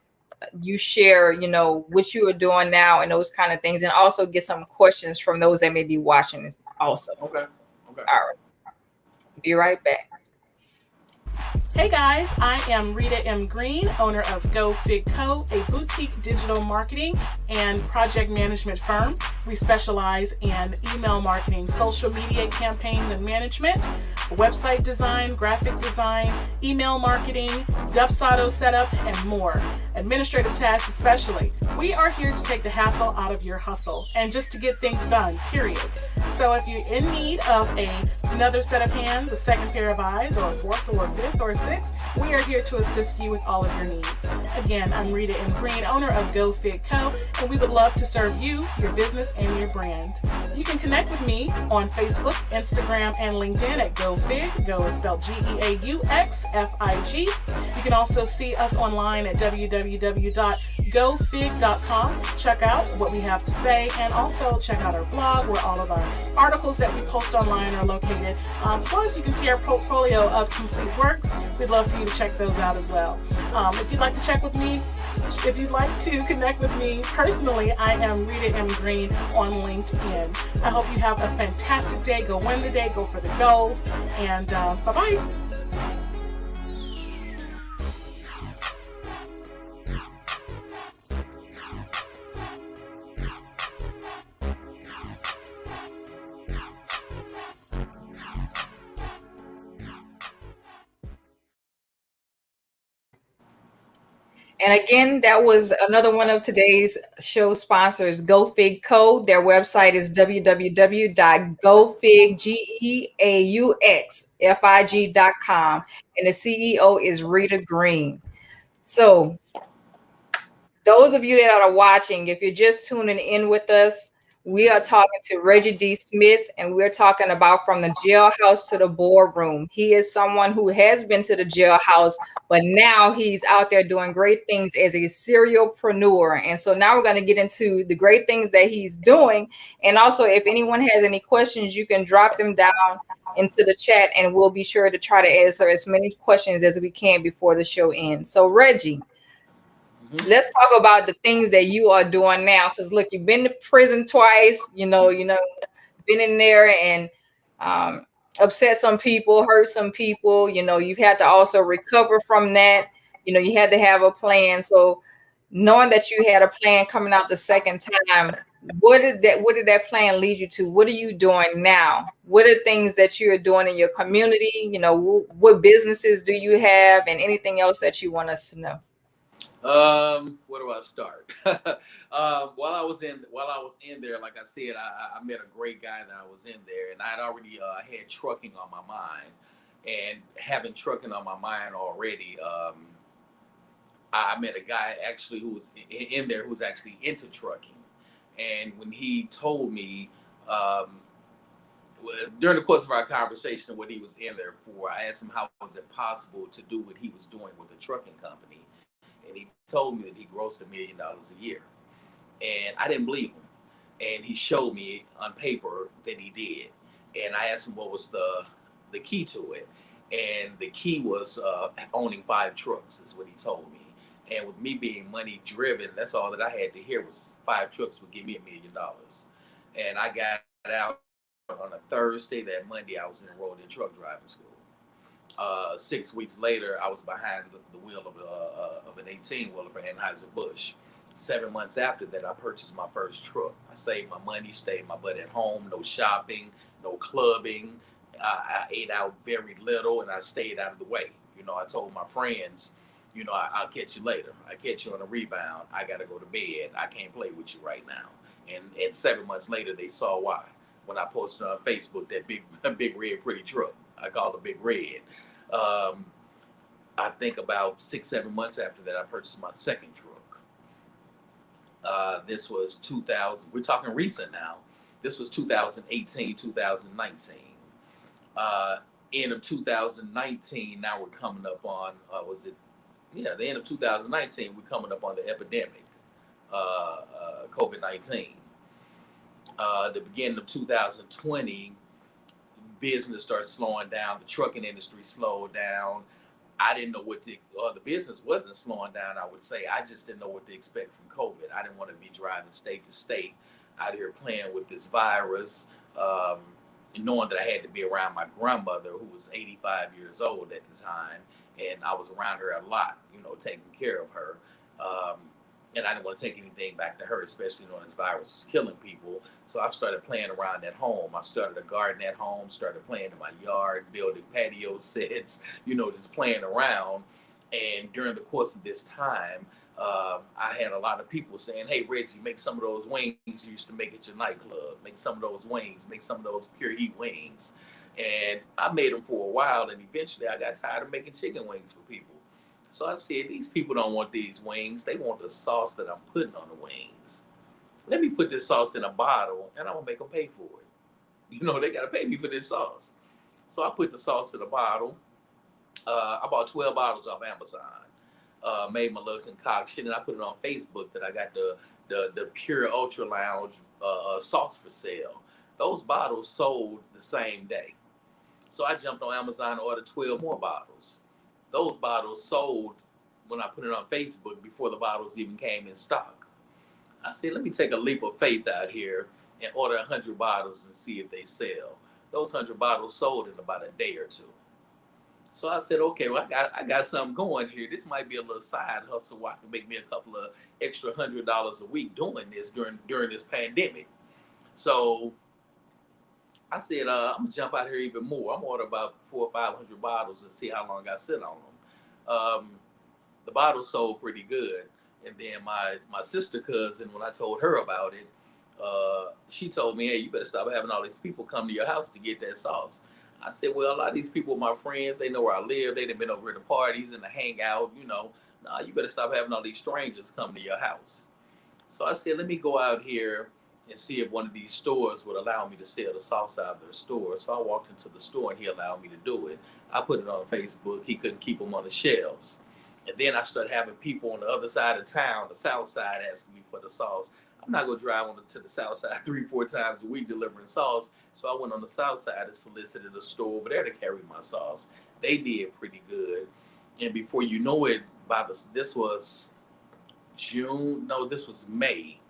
you share, you know, what you are doing now and those kind of things, and also get some questions from those that may be watching also. Okay. Okay. All right. Be right back. Hey guys, I am Rita M. Green, owner of Go Fig Co., a boutique digital marketing and project management firm. We specialize in email marketing, social media campaigns and management, website design, graphic design, email marketing, Dubsado setup, and more. Administrative tasks especially. We are here to take the hassle out of your hustle and just to get things done, period. So if you're in need of another set of hands, a second pair of eyes, or a fourth or a fifth or a sixth, we are here to assist you with all of your needs. Again, I'm Rita M. Green, owner of Go Fig Co., and we would love to serve you, your business, and your brand. You can connect with me on Facebook, Instagram, and LinkedIn at Go Fig. Go is spelled GEAUXFIG. You can also see us online at www.gofig.com. Check out what we have to say, and also check out our blog where all of our articles that we post online are located. Plus, you can see our portfolio of complete works. We'd love for you to check those out as well. If you'd like to check with me, if you'd like to connect with me personally, I am Rita M. Green on LinkedIn. I hope you have a fantastic day. Go win the day, go for the gold, and bye-bye. And again, that was another one of today's show sponsors, Go Fig Co. Their website is www.gofig.com, and the CEO is Rita Green. So those of you that are watching, if you're just tuning in with us, we are talking to Reggie D. Smith, and we're talking about from the jailhouse to the boardroom. He is someone who has been to the jailhouse, but now he's out there doing great things as a serialpreneur. And so now we're going to get into the great things that he's doing. And also, if anyone has any questions, you can drop them down into the chat, and we'll be sure to try to answer as many questions as we can before the show ends. So, Reggie, let's talk about the things that you are doing now. Because look, you've been to prison twice. You know, been in there and upset some people, hurt some people. You know, you've had to also recover from that. You know, you had to have a plan. So, knowing that you had a plan coming out the second time, what did that plan lead you to? What are you doing now? What are things that you're doing in your community? You know, what businesses do you have, and anything else that you want us to know? Where do I start? While I was in there, like I said, I met a great guy that I was in there, and I had already had trucking on my mind, and having trucking on my mind already, I met a guy actually who was in there who was actually into trucking, and when he told me Um, During the course of our conversation and what he was in there for, I asked him how was it possible to do what he was doing with a trucking company, and he told me that he grossed $1 million a year, and I didn't believe him. And he showed me on paper that he did, and I asked him what was the key to it, and the key was owning 5 trucks, is what he told me. And with me being money driven, that's all that I had to hear was 5 trucks would give me $1 million, and I got out on a Thursday. That Monday, I was enrolled in truck driving school. 6 weeks later, I was behind the wheel of an 18-wheeler for Anheuser-Busch. 7 months after that, I purchased my first truck. I saved my money, stayed my butt at home, no shopping, no clubbing. I ate out very little, and I stayed out of the way. You know, I told my friends, you know, I'll catch you later. I catch you on a rebound. I got to go to bed. I can't play with you right now. And 7 months later, they saw why. When I posted on Facebook that big red pretty truck, I called it Big Red. I think about 6-7 months after that, I purchased my second truck. This was 2000. We're talking recent now. This was 2018, 2019. End of 2019. Now we're coming up on the end of 2019. We're coming up on the epidemic, COVID-19. The beginning of 2020, business started slowing down. The trucking industry slowed down. I didn't know what the business wasn't slowing down, I would say. I just didn't know what to expect from COVID. I didn't want to be driving state to state out here playing with this virus, knowing that I had to be around my grandmother, who was 85 years old at the time. And I was around her a lot, you know, taking care of her. And I didn't want to take anything back to her, especially knowing this virus was killing people. So I started playing around at home. I started a garden at home, started playing in my yard, building patio sets, you know, just playing around. And during the course of this time, I had a lot of people saying, hey, Reggie, make some of those wings you used to make at your nightclub. Make some of those wings, make some of those pure heat wings. And I made them for a while, and eventually I got tired of making chicken wings for people. So I said, these people don't want these wings. They want the sauce that I'm putting on the wings. Let me put this sauce in a bottle, and I'm going to make them pay for it. You know, they got to pay me for this sauce. So I put the sauce in a bottle. I bought 12 bottles off Amazon. Made my little concoction, and I put it on Facebook that I got the Pure Ultra Lounge sauce for sale. Those bottles sold the same day. So I jumped on Amazon and ordered 12 more bottles. Those bottles sold when I put it on Facebook before the bottles even came in stock. I said, let me take a leap of faith out here and order 100 bottles and see if they sell. Those 100 bottles sold in about a day or two. So I said, okay, well, I got something going here. This might be a little side hustle where I can make me a couple of extra $100 a week doing this during this pandemic. So I said, I'm gonna jump out here even more. I'm gonna order about 400 or 500 bottles and see how long I sit on them. The bottles sold pretty good. And then my sister cousin, when I told her about it, she told me, hey, you better stop having all these people come to your house to get that sauce. I said, well, a lot of these people are my friends. They know where I live. They've been over to parties and to hang out, you know. Nah, you better stop having all these strangers come to your house. So I said, let me go out here and see if one of these stores would allow me to sell the sauce out of their store. So I walked into the store and he allowed me to do it. I put it on Facebook. He couldn't keep them on the shelves. And then I started having people on the other side of town, the south side, asking me for the sauce. I'm not going to drive to the south side 3-4 times a week delivering sauce. So I went on the south side and solicited a store over there to carry my sauce. They did pretty good. And before you know it, this was May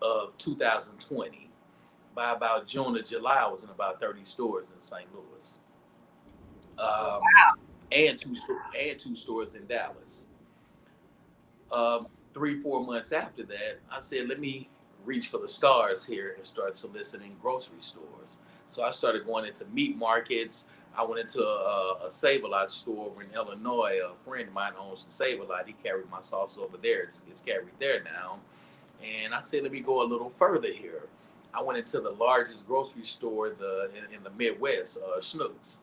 of 2020. By about June or July, I was in about 30 stores in St. Louis. Wow. And two stores in Dallas. 3-4 months after that, I said, let me reach for the stars here and start soliciting grocery stores. So I started going into meat markets. I went into a Save-A-Lot store over in Illinois. A friend of mine owns the Save-A-Lot. He carried my sauce over there. It's carried there now. And I said, let me go a little further here. I went into the largest grocery store in the Midwest, Schnucks.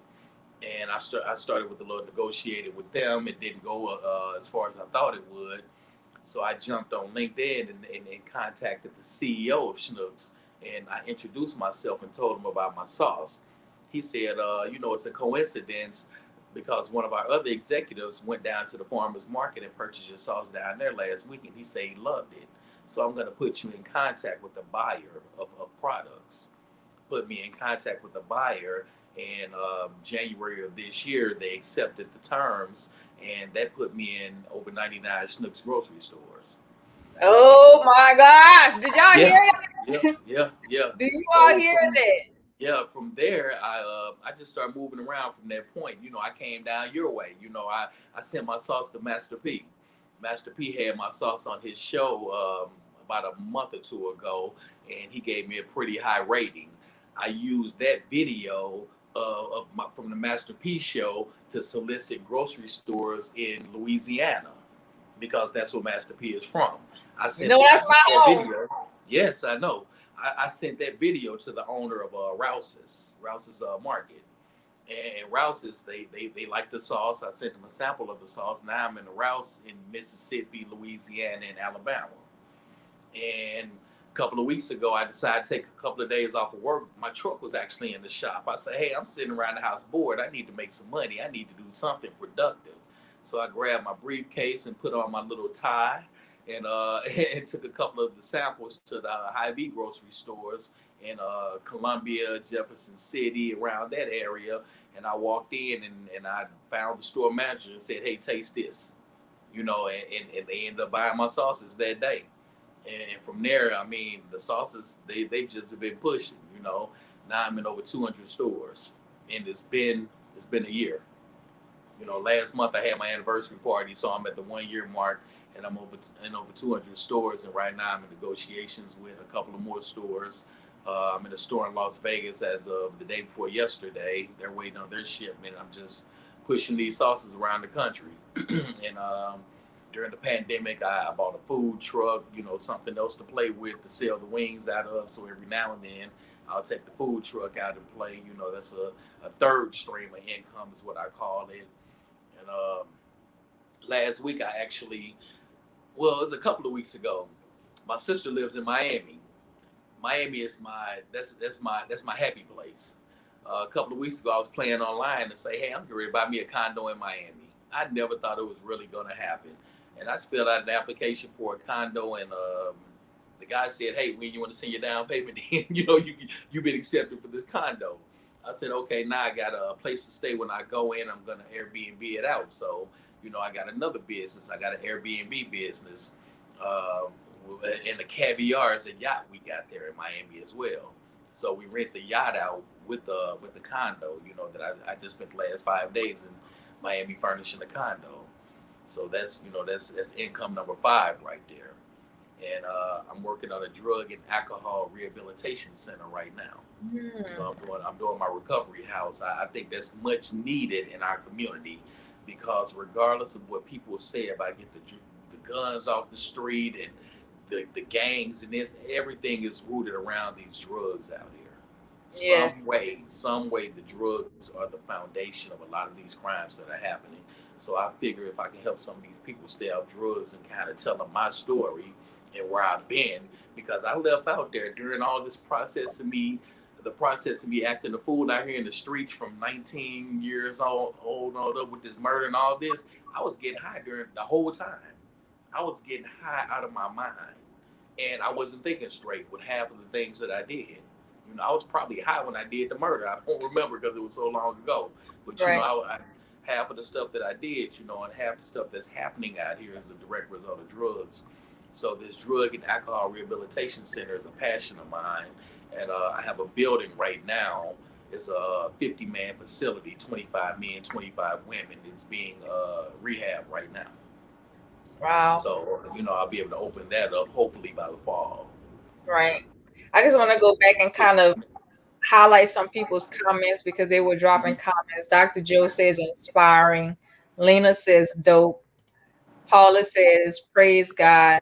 And I started with a little negotiated with them. It didn't go as far as I thought it would. So I jumped on LinkedIn and contacted the CEO of Schnucks. and I introduced myself and told him about my sauce. He said, it's a coincidence because one of our other executives went down to the farmer's market and purchased your sauce down there last week, and he said he loved it. So I'm going to put you in contact with the buyer of products. Put me in contact with the buyer, and January of this year, they accepted the terms, and that put me in over 99 Schnucks grocery stores. Oh my gosh! Did y'all hear it? Yeah. Do you all hear that? Yeah, from there, I just started moving around from that point. I came down your way. I sent my sauce to Master P. Master P had my sauce on his show about a month or two ago, and he gave me a pretty high rating. I used that video from the Master P show to solicit grocery stores in Louisiana because that's where Master P is from. I sent that video. Yes, I know. I sent that video to the owner of Rouse's Market. And Rouse's, they like the sauce. I sent them a sample of the sauce. Now I'm in the Rouse in Mississippi, Louisiana, and Alabama. And a couple of weeks ago, I decided to take a couple of days off of work. My truck was actually in the shop. I said, hey, I'm sitting around the house bored. I need to make some money. I need to do something productive. So I grabbed my briefcase and put on my little tie. And took a couple of the samples to the Hy-Vee grocery stores in Columbia, Jefferson City, around that area. And I walked in and I found the store manager and said, hey, taste this. And they ended up buying my sauces that day. And from there, I mean, the sauces, they've just been pushing, Now I'm in over 200 stores. And it's been a year. Last month I had my anniversary party, so I'm at the 1 year mark. And I'm in over 200 stores, and right now I'm in negotiations with a couple of more stores. I'm in a store in Las Vegas as of the day before yesterday. They're waiting on their shipment. I'm just pushing these sauces around the country. And during the pandemic, I bought a food truck, something else to play with to sell the wings out of. So every now and then I'll take the food truck out and play. That's a third stream of income is what I call it. And last week it was a couple of weeks ago. My sister lives in Miami. Miami is that's my happy place. A couple of weeks ago, I was playing online and say, hey, I'm getting ready to buy me a condo in Miami. I never thought it was really going to happen. And I just filled out an application for a condo, and the guy said, hey, when you want to send your down payment in, you've been accepted for this condo. I said, okay, now I got a place to stay when I go in. I'm going to Airbnb it out. So, I got another business. I got an Airbnb business. And the caviar is a yacht we got there in Miami as well. So we rent the yacht out with the condo, that I just spent the last 5 days in Miami furnishing a condo. So that's income number 5 right there. And I'm working on a drug and alcohol rehabilitation center right now. I'm doing my recovery house. I think that's much needed in our community, because regardless of what people say about get the guns off the street and the gangs and this, everything is rooted around these drugs out here. Yes. Some way the drugs are the foundation of a lot of these crimes that are happening. So I figure if I can help some of these people stay off drugs and kind of tell them my story and where I've been, because I left out there during all this process of me acting a fool out here in the streets from 19 years old up with this murder and all this. I was getting high during the whole time. I was getting high out of my mind, and I wasn't thinking straight with half of the things that I did. I was probably high when I did the murder. I don't remember because it was so long ago. But I half of the stuff that I did, and half the stuff that's happening out here is a direct result of drugs. So this drug and alcohol rehabilitation center is a passion of mine. And I have a building right now. It's a 50-man facility, 25 men, 25 women. It's being rehabbed right now. Wow. So, I'll be able to open that up hopefully by the fall. Right. I just want to go back and kind of highlight some people's comments because they were dropping comments. Dr. Joe says inspiring. Lena says dope. Paula says praise God.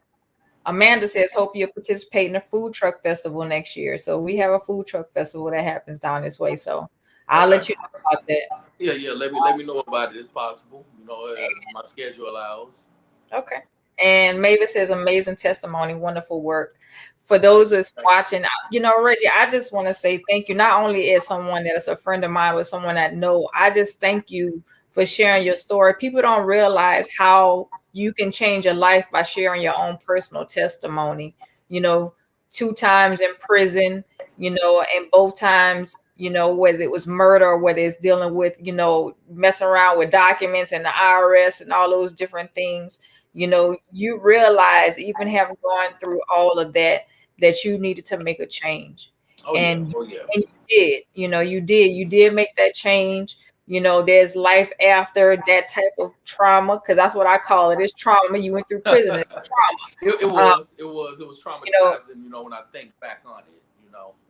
Amanda says, hope you participate in a food truck festival next year. So we have a food truck festival that happens down this way. So I'll let you know about that. Yeah. Let me know about it. It's possible. My schedule allows. Okay. And Mavis says, amazing testimony, wonderful work. for those that's watching, Reggie, I just want to say thank you. Not only as someone that's a friend of mine, but someone that know, I just thank you for sharing your story. People don't realize how you can change your life by sharing your own personal testimony. 2 times in prison, and both times, whether it was murder or whether it's dealing with, messing around with documents and the IRS and all those different things. You realize, even having gone through all of that you needed to make a change. Oh yeah, And oh yeah. and you did make that change. There's life after that type of trauma, because that's what I call it. It's trauma. You went through prison. It's trauma. It was You know, traumatizing, when I think back on it,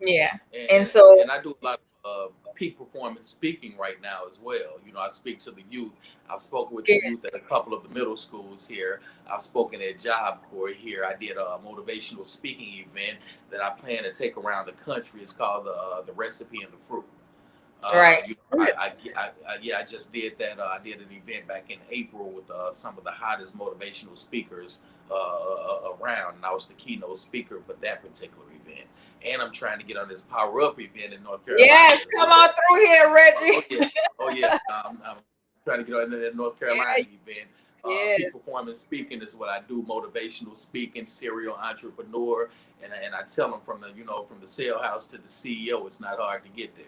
yeah. and, And and, so, and I do a lot of peak performance speaking right now as well. I speak to the youth. I've spoken with the yeah, youth at a couple of the middle schools here. I've spoken at Job Corps here. I did a motivational speaking event that I plan to take around the country. It's called the Recipe and the Fruit. right. Good. I just did that. I did an event back in April with some of the hottest motivational speakers around, and I was the keynote speaker for that particular event. And I'm trying to get on this Power Up event in North Carolina. Yes, come on through here, Reggie. Oh yeah. I'm trying to get on that North Carolina event. Yes. Peak performance speaking is what I do. Motivational speaking, serial entrepreneur, and I tell them from the Jailhouse to the CEO, it's not hard to get there.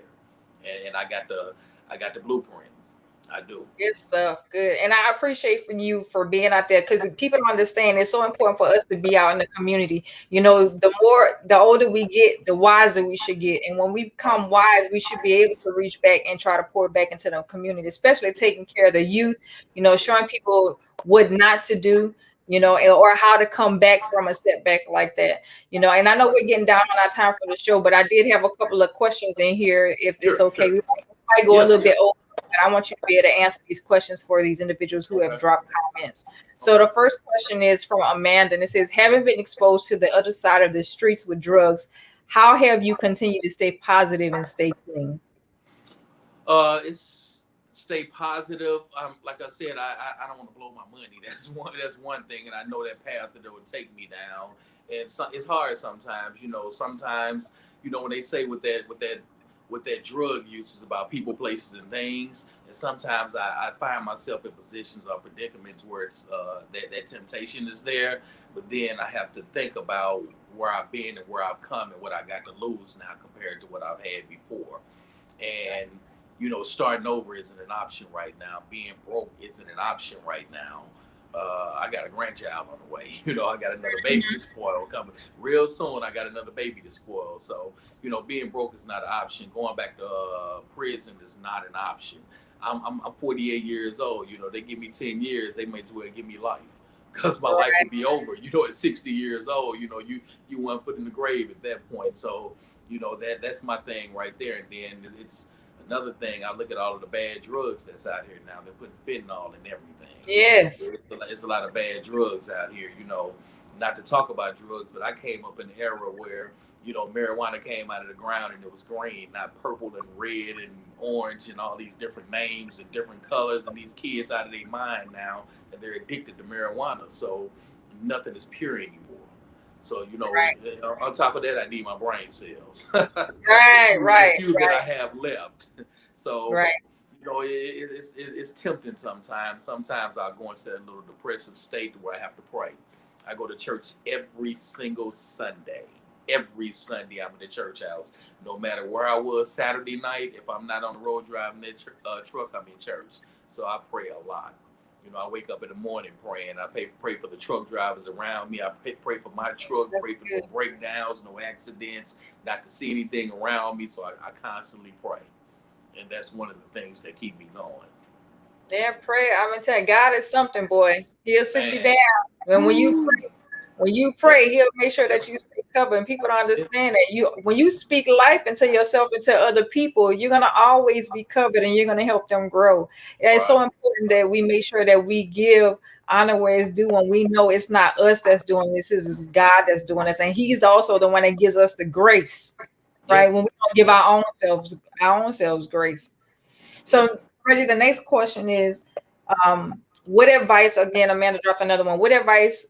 And I got the blueprint. I do. Good stuff. Good. And I appreciate you for being out there, because people don't understand it's so important for us to be out in the community. The older we get, the wiser we should get. And when we become wise, we should be able to reach back and try to pour back into the community, especially taking care of the youth, showing people what not to do, or how to come back from a setback like that. And I know we're getting down on our time for the show, but I did have a couple of questions in here, if it's okay. Sure. We might go a little bit over. And I want you to be able to answer these questions for these individuals who have dropped comments. So the first question is from Amanda, and it says, having been exposed to the other side of the streets with drugs, how have you continued to stay positive and stay clean? It's stay positive. Like I said, I don't want to blow my money. That's one thing, and I know that path that it would take me down. And it's hard sometimes. Sometimes when they say with that drug use is about people, places, and things. And sometimes I find myself in positions or predicaments where it's that temptation is there, but then I have to think about where I've been and where I've come and what I got to lose now compared to what I've had before. And starting over isn't an option right now. Being broke isn't an option right now. I got a grandchild on the way. I got another baby to spoil coming real soon. I got another baby to spoil. So, being broke is not an option. Going back to prison is not an option. I'm 48 years old. They give me 10 years. They may as well give me life, because my life will be over. At 60 years old, you 1 foot in the grave at that point. So, that's my thing right there. And then it's another thing. I look at all of the bad drugs that's out here now. They're putting fentanyl in everything. Yes. It's a lot of bad drugs out here, not to talk about drugs, but I came up in an era where, marijuana came out of the ground and it was green, not purple and red and orange and all these different names and different colors, and these kids out of their mind now, and they're addicted to marijuana. So nothing is pure anymore. So, Right. On top of that, I need my brain cells. Right. The few that I have left. So, Right. it's tempting sometimes. Sometimes I'll go into that little depressive state where I have to pray. I go to church every single Sunday. Every Sunday I'm in the church house. No matter where I was Saturday night, if I'm not on the road driving that truck, I'm in church. So I pray a lot. I wake up in the morning praying. I pray for the truck drivers around me. I pray for my truck, pray for no breakdowns, no accidents, not to see anything around me. So I constantly pray. And that's one of the things that keep me going. Yeah, pray. I'm gonna tell you, God is something, boy. He'll sit you down. And when you pray, he'll make sure that you stay covered. And people don't understand that when you speak life into yourself and to other people, you're gonna always be covered and you're gonna help them grow. And it's so important that we make sure that we give honor where it's due, when we know it's not us that's doing this, it's God that's doing this. And he's also the one that gives us the grace, right? When we don't give our own selves grace. So Reggie, the next question is, what advice, again, Amanda dropped another one. What advice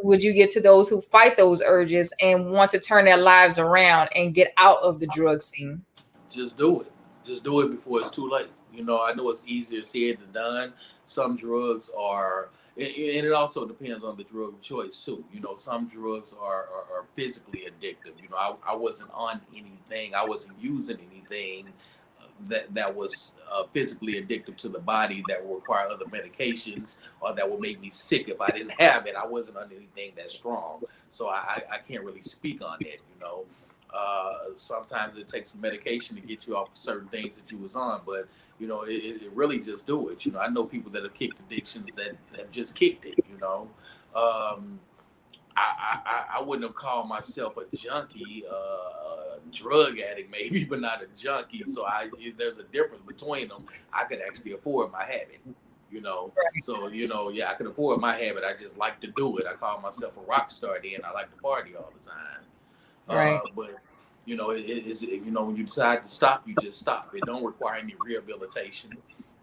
would you give to those who fight those urges and want to turn their lives around and get out of the drug scene? Just do it. Just do it before it's too late. You know, I know it's easier said than done. Some drugs are, and it also depends on the drug of choice too. You know, some drugs are physically addictive. You know, I wasn't on anything. I wasn't using anything that was physically addictive to the body that would require other medications or that would make me sick if I didn't have it. I wasn't on anything that strong, so I can't really speak on it. You know, sometimes it takes some medication to get you off of certain things that you was on, but you know, it really just do it. You know, I know people that have kicked addictions that have just kicked it. You know, I wouldn't have called myself a junkie, drug addict maybe, but not a junkie. So there's a difference between them. I could actually afford my habit, you know. Right. So you know, yeah, I could afford my habit. I just like to do it. I call myself a rock star. Then I like to party all the time. Right. But you know, you know, when you decide to stop, you just stop. It don't require any rehabilitation.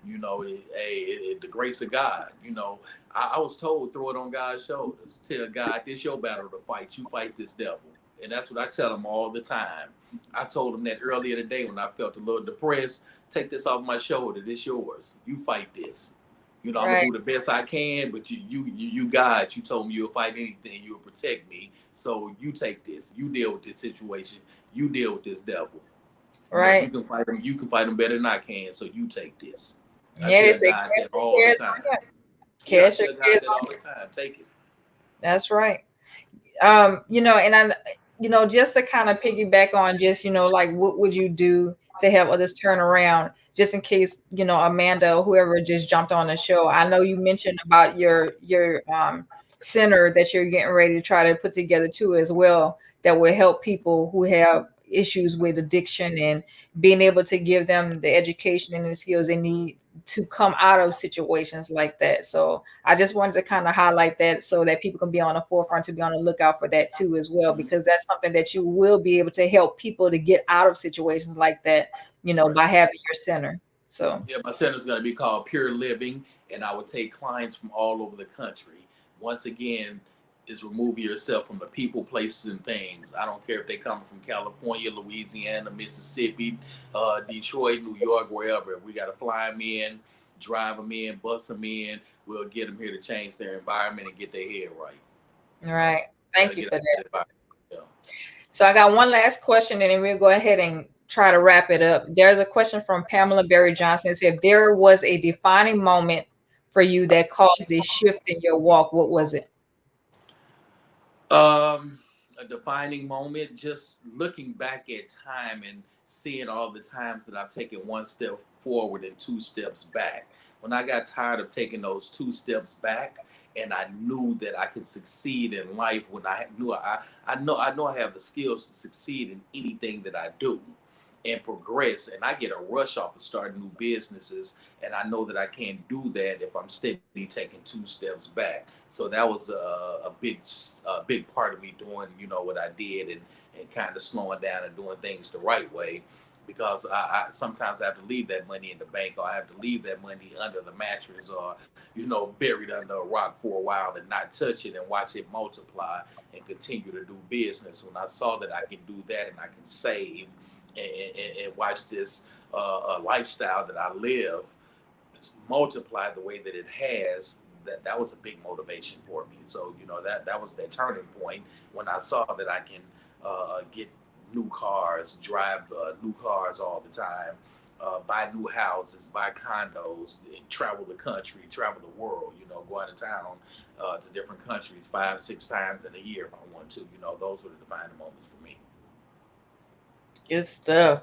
You know, the grace of God. You know, I was told throw it on God's shoulders. Tell God this your battle to fight. You fight this devil, and that's what I tell him all the time. I told him that earlier today when I felt a little depressed. Take this off my shoulder. This yours. You fight this. You know, I'm gonna do the best I can, but you God, you told me you'll fight anything, you'll protect me. So you take this. You deal with this situation. You deal with this devil. Right. You can fight him. You can fight him better than I can. So you take this. Yeah, they say God that all the time. Cash Yeah, your God kids that all the time. Take it. That's right. You know, and I, you know, just to kind of piggyback on just, you know, like what would you do to help others turn around, just in case, you know, Amanda or whoever just jumped on the show. I know you mentioned about your center that you're getting ready to try to put together too as well, that will help people who have issues with addiction and being able to give them the education and the skills they need to come out of situations like that. So I just wanted to kind of highlight that so that people can be on the forefront, to be on the lookout for that too as well, because that's something that you will be able to help people to get out of situations like that, you know, by having your center. So yeah, my center is going to be called Pure Living, and I would take clients from all over the country. Once again, is remove yourself from the people, places, and things. I don't care if they come from California, Louisiana, Mississippi, Detroit, New York, wherever. We got to fly them in, drive them in, bus them in. We'll get them here to change their environment and get their head right. all right. Thank you for that. Yeah. So I got one last question, and then we'll go ahead and try to wrap it up. There's a question from Pamela Berry Johnson. It said, if there was a defining moment for you that caused a shift in your walk, what was it? A defining moment, just looking back at time and seeing all the times that I've taken one step forward and two steps back. When I got tired of taking those two steps back, and I knew that I could succeed in life, when I knew I have the skills to succeed in anything that I do and progress, and I get a rush off of starting new businesses, and I know that I can't do that if I'm steadily taking two steps back. So that was a big part of me doing, you know, what I did, and kind of slowing down and doing things the right way, because I sometimes I have to leave that money in the bank, or I have to leave that money under the mattress, or, you know, buried under a rock for a while and not touch it and watch it multiply and continue to do business. When I saw that I can do that and I can save and watch this lifestyle that I live multiply the way that it has, that was a big motivation for me. So, you know, that was that turning point when I saw that I can get new cars, drive new cars all the time, buy new houses, buy condos, and travel the country, travel the world, you know, go out of town to different countries 5-6 times in a year if I want to. You know, those were the defining moments for me. Good stuff.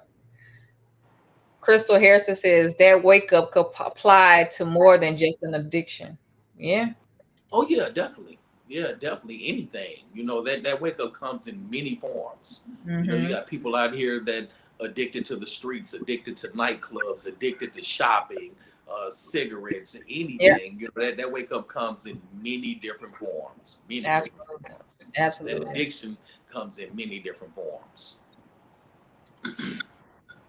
Crystal Harrison says that wake up could apply to more than just an addiction. Yeah. Oh yeah, definitely. Yeah, definitely anything. You know, that wake up comes in many forms. Mm-hmm. You know, you got people out here that addicted to the streets, addicted to nightclubs, addicted to shopping, cigarettes, anything. Yeah. You know, that wake up comes in many different forms. Absolutely. Absolutely. That addiction comes in many different forms.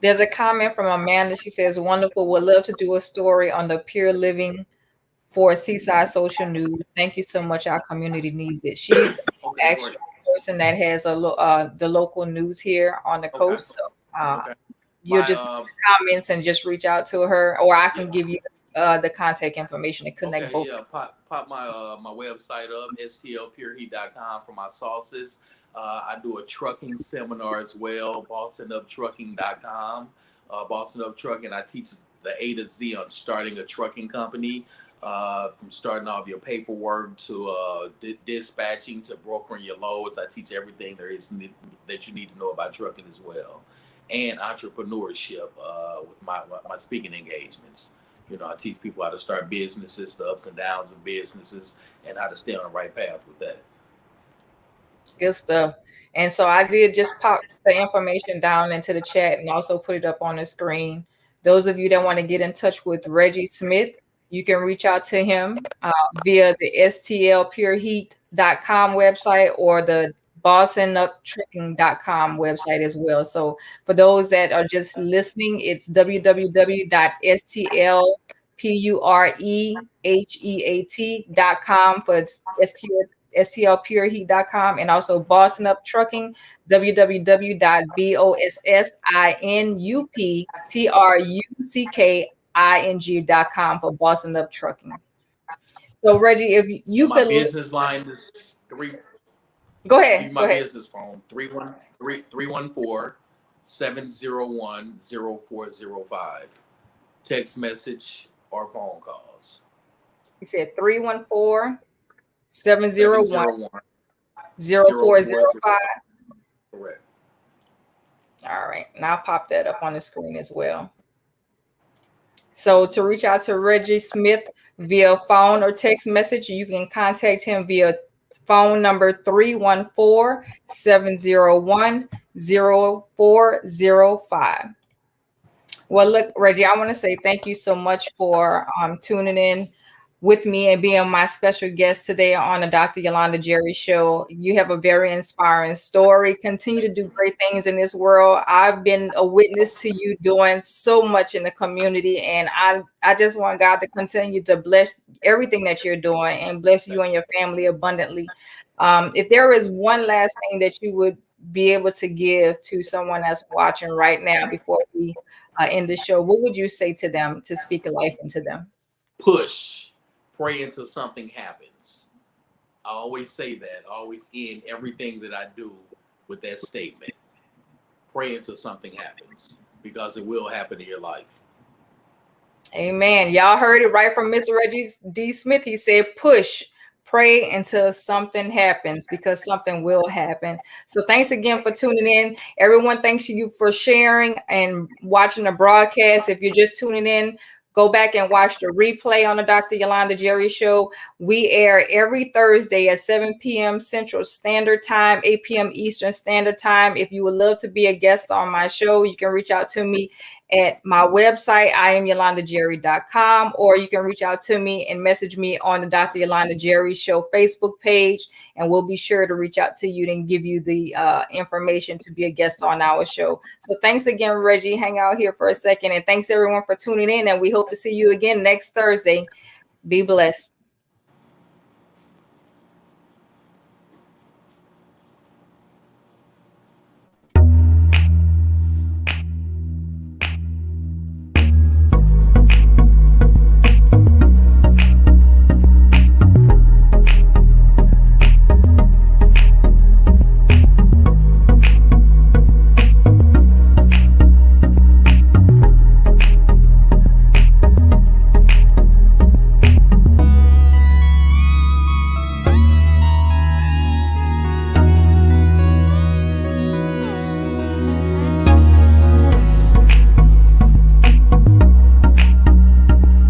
There's a comment from Amanda. She says, wonderful. Would love to do a story on the Pure Living for Seaside Social News. Thank you so much. Our community needs it. She's Okay, actually great. the person that has the local news here on the Okay. coast. So Okay. you'll My just comments and just reach out to her, or I can give you the contact information and connect okay, both. yeah. Pop my website up, stlpureheat.com for my sauces. I do a trucking seminar as well, bostonuptrucking.com. Boston Up Trucking, I teach the A to Z on starting a trucking company, from starting off your paperwork to dispatching to brokering your loads. I teach everything there is that you need to know about trucking as well, and entrepreneurship with my speaking engagements. I teach people how to start businesses, the ups and downs of businesses, and how to stay on the right path with that. Good stuff. And so I did just pop the information down into the chat and also put it up on the screen. Those of you that want to get in touch with Reggie Smith, you can reach out to him via the stlpureheat.com website or the bostonuptrucking.com website as well. So for those that are just listening, it's www.stlpureheat.com for stlpureheat.com, and also Boston Up Trucking, www.bostonuptrucking.com for Boston Up Trucking. So Reggie, if you and my could business line is go ahead. Give my business phone 314-701-0405. Text message or phone calls. You said 314-701-0405. Correct. All right, and I'll pop that up on the screen as well. So to reach out to Reggie Smith via phone or text message, you can contact him via phone number 314-701-0405. Well, look, Reggie, I want to say thank you so much for tuning in with me and being my special guest today on the Dr. Yolanda Jerry Show. You have a very inspiring story. Continue to do great things in this world. I've been a witness to you doing so much in the community, and I just want God to continue to bless everything that you're doing and bless you and your family abundantly. If there is one last thing that you would be able to give to someone that's watching right now before we end the show, what would you say to them to speak a life into them? Push. Pray until something happens. I always say that. I always end everything that I do with that statement. Pray until something happens, because it will happen in your life. Amen. Y'all heard it right from Mr. Reggie D. Smith. He said, push, pray until something happens, because something will happen. So thanks again for tuning in. Everyone, thanks you for sharing and watching the broadcast. If you're just tuning in, go back and watch the replay on the Dr. Yolanda Jerry Show. We air every Thursday at 7 p.m. Central Standard Time, 8 p.m. Eastern Standard Time. If you would love to be a guest on my show, you can reach out to me at my website, IamYolandaJerry.com, or you can reach out to me and message me on the Dr. Yolanda Jerry Show Facebook page, and we'll be sure to reach out to you and give you the information to be a guest on our show. So thanks again, Reggie. Hang out here for a second, and thanks everyone for tuning in, and we hope to see you again next Thursday. Be blessed.